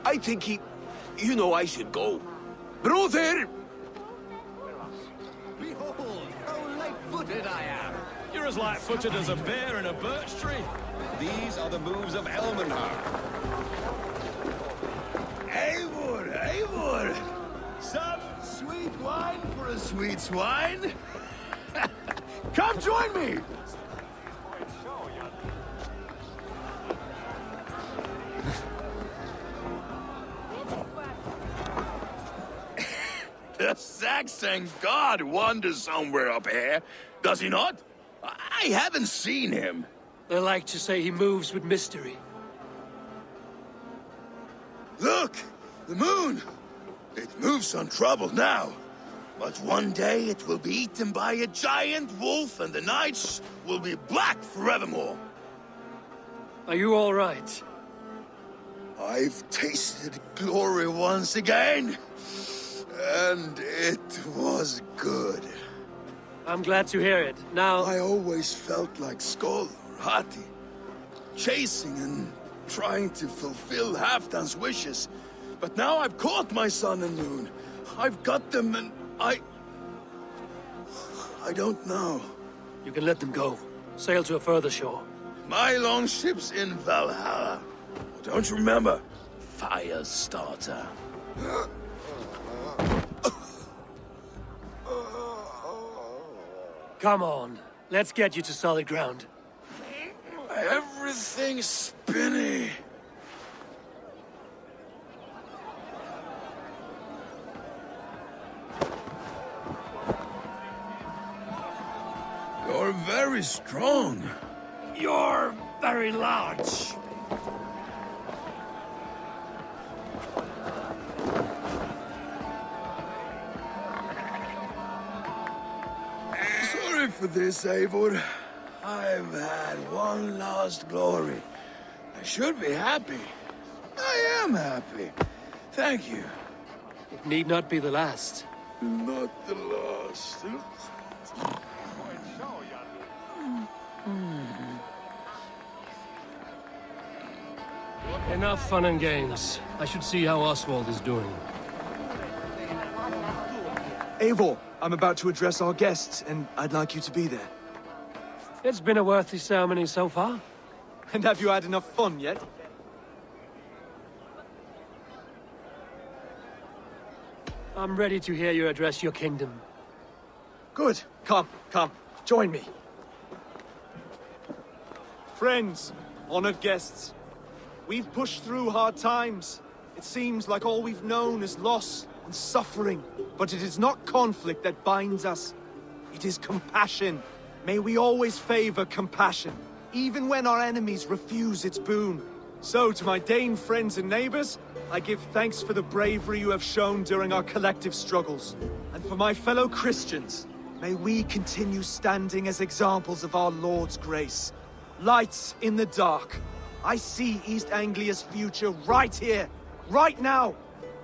I think he... You know I should go. Brother! Behold, how light-footed I am. You're as light-footed as a bear in a birch tree. These are the moves of Elmenhar. Eivor, Eivor! Some sweet wine for a sweet swine? Come join me! The Saxon god wanders somewhere up here, does he not? I haven't seen him. They like to say he moves with mystery. Look! The moon! It moves untroubled now. But one day it will be eaten by a giant wolf and the nights will be black forevermore. Are you all right? I've tasted glory once again. And it was good. I'm glad to hear it. Now... I always felt like Skoll or Hati. Chasing and trying to fulfill Halfdan's wishes. But now I've caught my sun and moon. I've got them and I don't know. You can let them go. Sail to a further shore. My longship's in Valhalla. Don't you remember? Fire starter. Come on. Let's get you to solid ground. Everything's spinny. You're very strong. You're very large. Sorry for this, Eivor. I've had one last glory. I should be happy. I am happy. Thank you. It need not be the last. Not the last. Enough fun and games. I should see how Oswald is doing. Eivor, I'm about to address our guests, and I'd like you to be there. It's been a worthy ceremony so far. And have you had enough fun yet? I'm ready to hear you address your kingdom. Good. Come, join me. Friends, honored guests, we've pushed through hard times. It seems like all we've known is loss and suffering. But it is not conflict that binds us. It is compassion. May we always favor compassion, even when our enemies refuse its boon. So, to my Dane friends and neighbors, I give thanks for the bravery you have shown during our collective struggles. And for my fellow Christians, may we continue standing as examples of our Lord's grace. Lights in the dark. I see East Anglia's future right here, right now,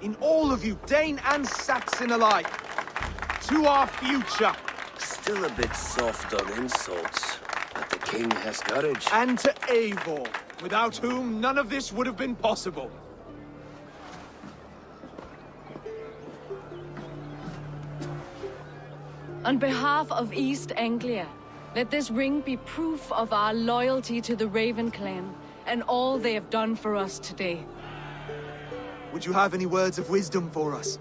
in all of you, Dane and Saxon alike. To our future. Still a bit soft on insults, but the king has courage. And to Eivor, without whom none of this would have been possible. On behalf of East Anglia, let this ring be proof of our loyalty to the Raven clan and all they have done for us today. Would you have any words of wisdom for us?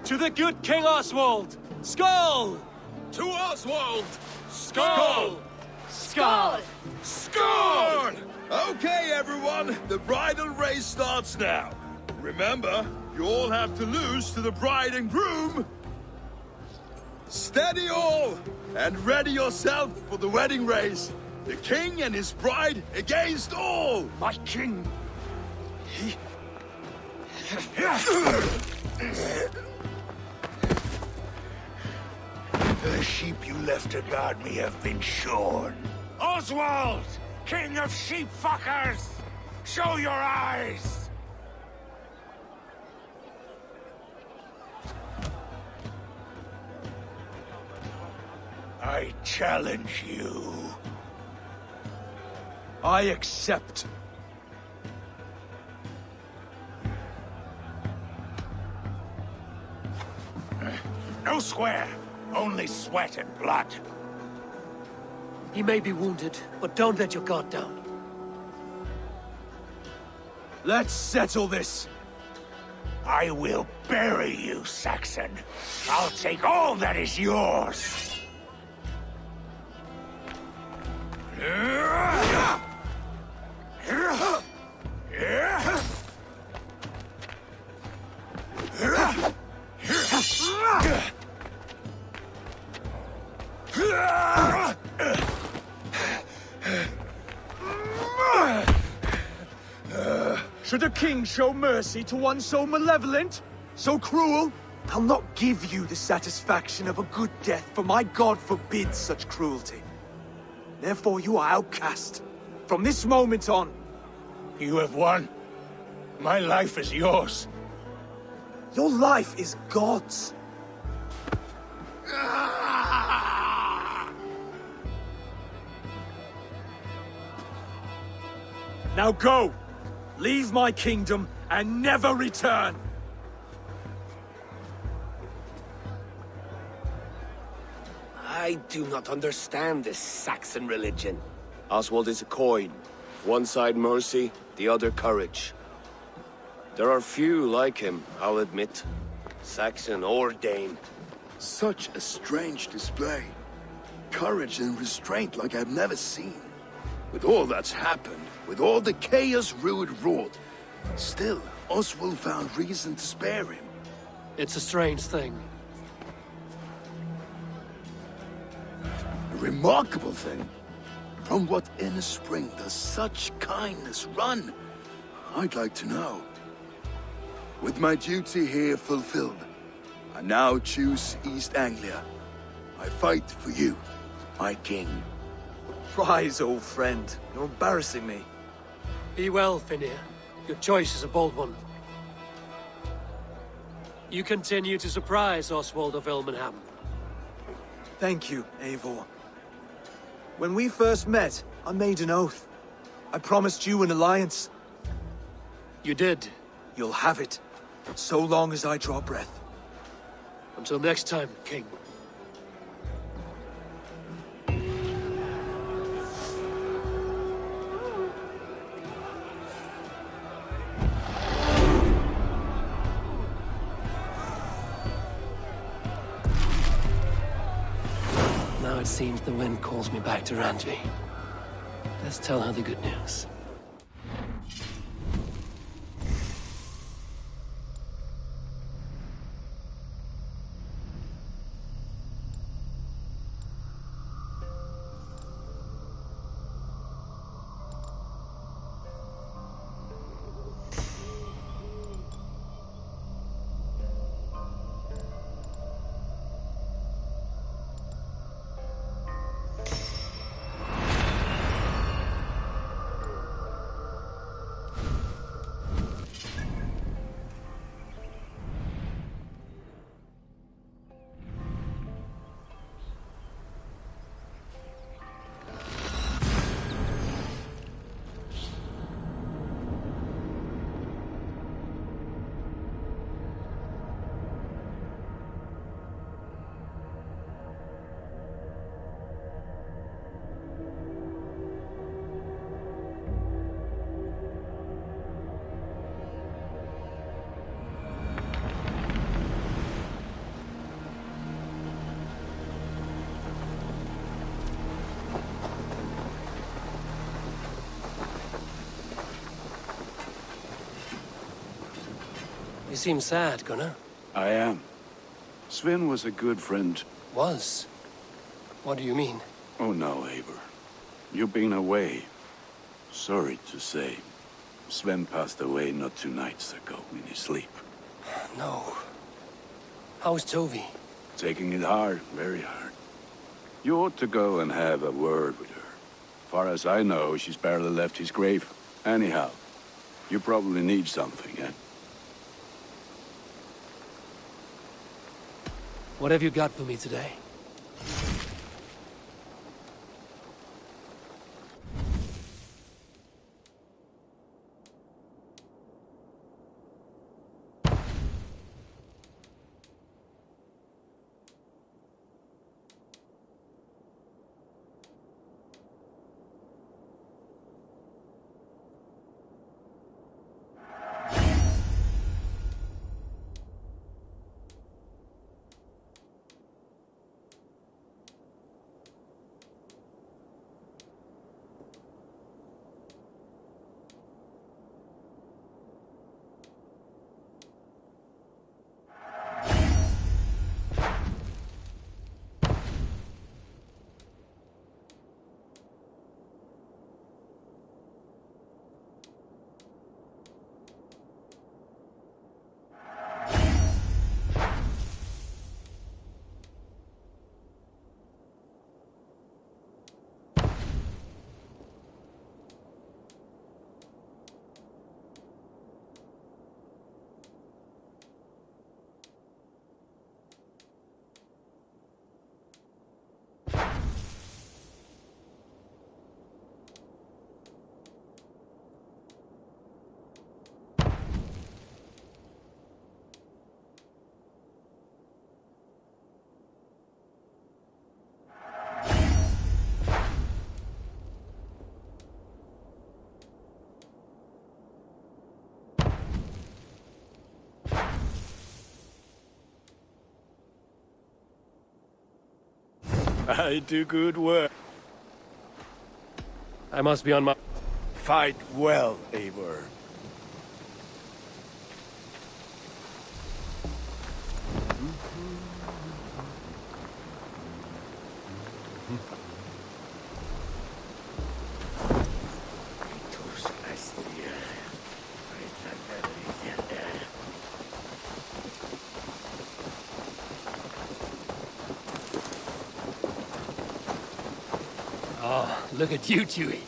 To the good King Oswald! Skull! To Oswald! Skull! Skull! Score! Okay, everyone, the bridal race starts now. Remember, you all have to lose to the bride and groom. Steady all, and ready yourself for the wedding race. The king and his bride against all. My king! The sheep you left to guard me have been shorn. Oswald! King of sheep fuckers! Show your eyes! I challenge you. I accept. No square, only sweat and blood. He may be wounded, but don't let your guard down. Let's settle this. I will bury you, Saxon. I'll take all that is yours. Should a king show mercy to one so malevolent? So cruel? I'll not give you the satisfaction of a good death, for my god forbids such cruelty. Therefore you are outcast. From this moment on. You have won. My life is yours. Your life is God's. Now go! Leave my kingdom and never return! I do not understand this Saxon religion. Oswald is a coin. One side mercy, the other courage. There are few like him, I'll admit. Saxon or Dane. Such a strange display. Courage and restraint like I've never seen. With all that's happened, with all the chaos Rued wrought, still, Oswald found reason to spare him. It's a strange thing. A remarkable thing. From what inner spring does such kindness run? I'd like to know. With my duty here fulfilled, I now choose East Anglia. I fight for you, my king. Rise, old friend. You're embarrassing me. Be well, Finir. Your choice is a bold one. You continue to surprise Oswald of Ilmenham. Thank you, Eivor. When we first met, I made an oath. I promised you an alliance. You did. You'll have it, so long as I draw breath. Until next time, King. Now it seems the wind calls me back to Randvi. Let's tell her the good news. You seem sad, Gunnar. I am. Sven was a good friend. Was? What do you mean? Oh no, Eivor. You've been away. Sorry to say. Sven passed away not 2 nights ago in his sleep. No. How's Tovi? Taking it hard, very hard. You ought to go and have a word with her. Far as I know, she's barely left his grave. Anyhow, you probably need something, eh? What have you got for me today? I do good work. I must be on my... Fight well, Eivor. Oh, look at you, Chewie.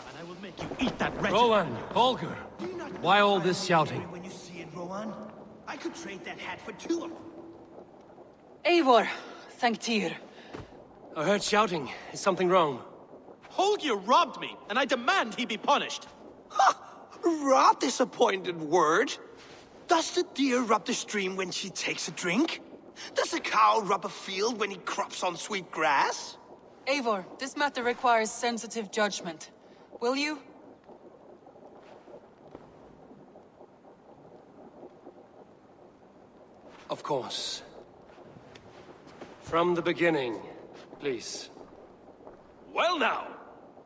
And I will make you eat that wretched... Rowan, Holger, why all this shouting? When you see it, Rowan, I could trade that hat for 2 of them. Eivor, thank Tyr. I heard shouting. Is something wrong? Holger robbed me, and I demand he be punished. Rot disappointed word. Does the deer rub the stream when she takes a drink? Does a cow rub a field when he crops on sweet grass? Eivor, this matter requires sensitive judgment. Will you? Of course. From the beginning, please. Well now,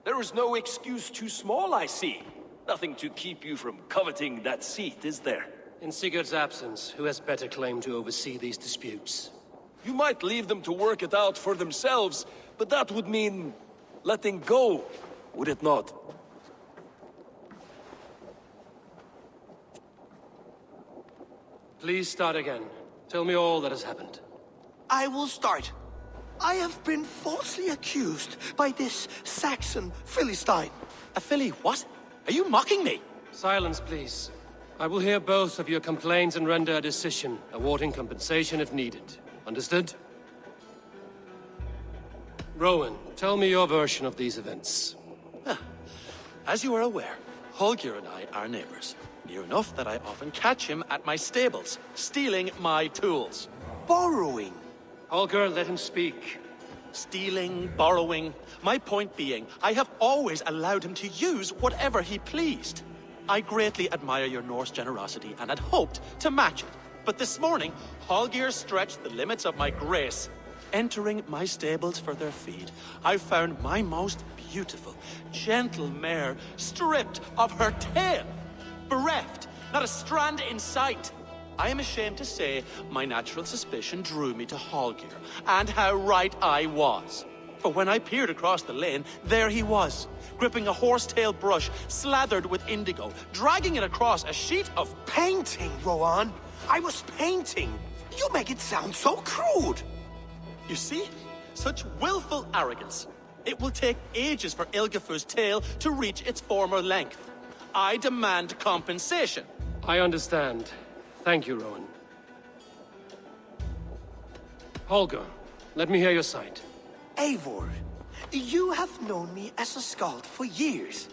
there is no excuse too small, I see. Nothing to keep you from coveting that seat, is there? In Sigurd's absence, who has better claim to oversee these disputes? You might leave them to work it out for themselves, but that would mean letting go, would it not? Please start again. Tell me all that has happened. I will start. I have been falsely accused by this Saxon Philistine. A Philly what? Are you mocking me? Silence, please. I will hear both of your complaints and render a decision, awarding compensation if needed. Understood? Rowan, tell me your version of these events. As you are aware, Holger and I are neighbors. Near enough that I often catch him at my stables, stealing my tools. Borrowing. Holger, let him speak. Stealing, borrowing. My point being, I have always allowed him to use whatever he pleased. I greatly admire your Norse generosity and had hoped to match it. But this morning, Holger stretched the limits of my grace. Entering my stables for their feed, I found my most beautiful, gentle mare stripped of her tail. Bereft, not a strand in sight. I am ashamed to say my natural suspicion drew me to Holger, and how right I was. For when I peered across the lane, there he was, gripping a horsetail brush slathered with indigo, dragging it across a sheet of painting, Rowan. I was painting. You make it sound so crude! You see? Such willful arrogance. It will take ages for Ilgifer's tail to reach its former length. I demand compensation. I understand. Thank you, Rowan. Holger, let me hear your side. Eivor, you have known me as a skald for years.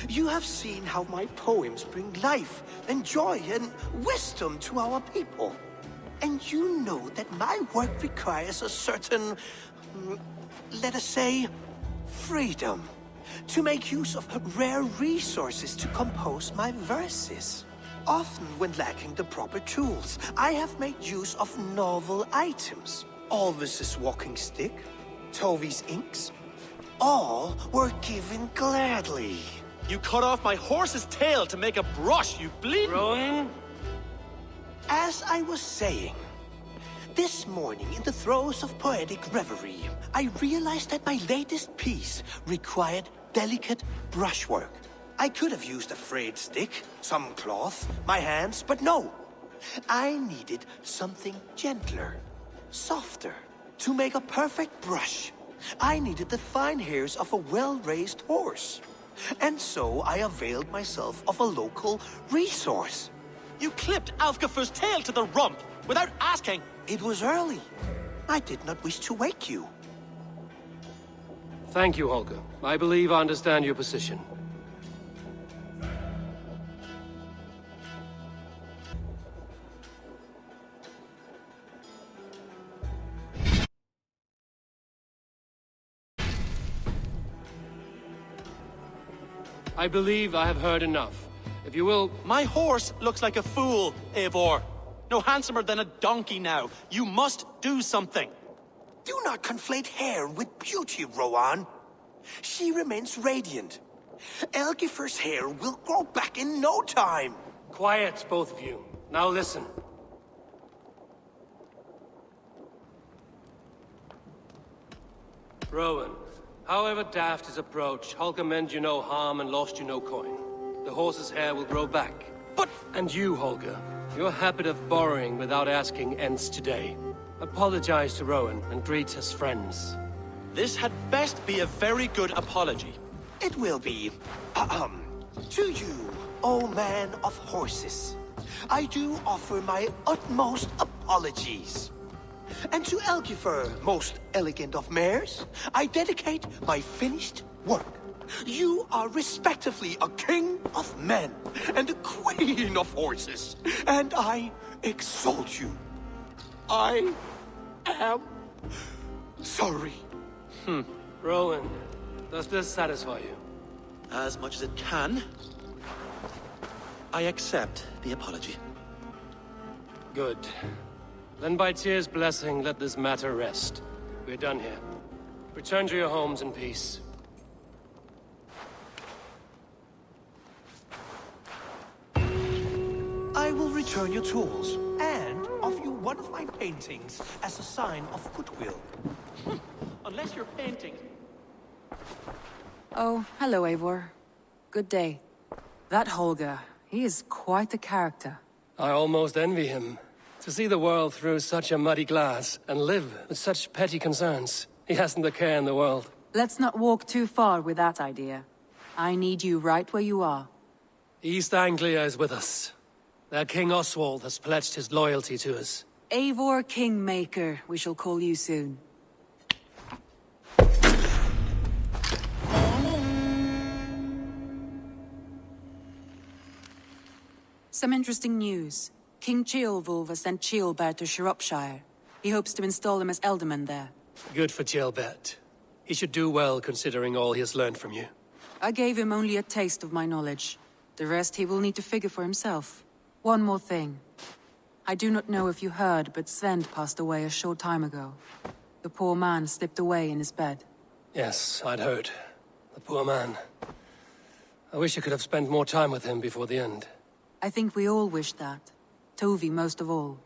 You have seen how my poems bring life and joy and wisdom to our people. And you know that my work requires a certain, let us say, freedom. To make use of rare resources to compose my verses. Often when lacking the proper tools, I have made use of novel items. Alvis's walking stick, Tovi's inks. All were given gladly. You cut off my horse's tail to make a brush, you bleeding... Rowan? As I was saying, this morning in the throes of poetic reverie, I realized that my latest piece required delicate brushwork. I could have used a frayed stick, some cloth, my hands, but no. I needed something gentler, softer. To make a perfect brush, I needed the fine hairs of a well-raised horse. And so I availed myself of a local resource. You clipped Alfgafer's tail to the rump without asking. It was early. I did not wish to wake you. Thank you, Holger. I believe I understand your position. I believe I have heard enough. If you will... My horse looks like a fool, Eivor. No handsomer than a donkey now. You must do something. Do not conflate hair with beauty, Rowan. She remains radiant. Elgifer's hair will grow back in no time. Quiet, both of you. Now listen. Rowan, however daft his approach, Holger meant you no harm and lost you no coin. The horse's hair will grow back. But... And you, Holger, your habit of borrowing without asking ends today. Apologize to Rowan and greet as friends. This had best be a very good apology. It will be. To you, O man of horses, I do offer my utmost apologies. And to Elgifer, most elegant of mares, I dedicate my finished work. You are respectively a king of men and a queen of horses, and I exalt you. I am sorry. Rowan, does this satisfy you? As much as it can. I accept the apology. Good. Then by Tyr's blessing, let this matter rest. We're done here. Return to your homes in peace. I will return your tools, and offer you one of my paintings as a sign of goodwill. Unless you're painting. Oh, hello, Eivor. Good day. That Holger, he is quite the character. I almost envy him. To see the world through such a muddy glass, and live with such petty concerns. He hasn't a care in the world. Let's not walk too far with that idea. I need you right where you are. East Anglia is with us. Their King Oswald has pledged his loyalty to us. Eivor Kingmaker, we shall call you soon. Some interesting news. King Ceolwulf has sent Ceolbert to Shropshire. He hopes to install him as Elderman there. Good for Ceolbert. He should do well considering all he has learned from you. I gave him only a taste of my knowledge. The rest he will need to figure for himself. One more thing. I do not know if you heard, but Sven passed away a short time ago. The poor man slipped away in his bed. Yes, I'd heard. The poor man. I wish I could have spent more time with him before the end. I think we all wish that. Tovi most of all.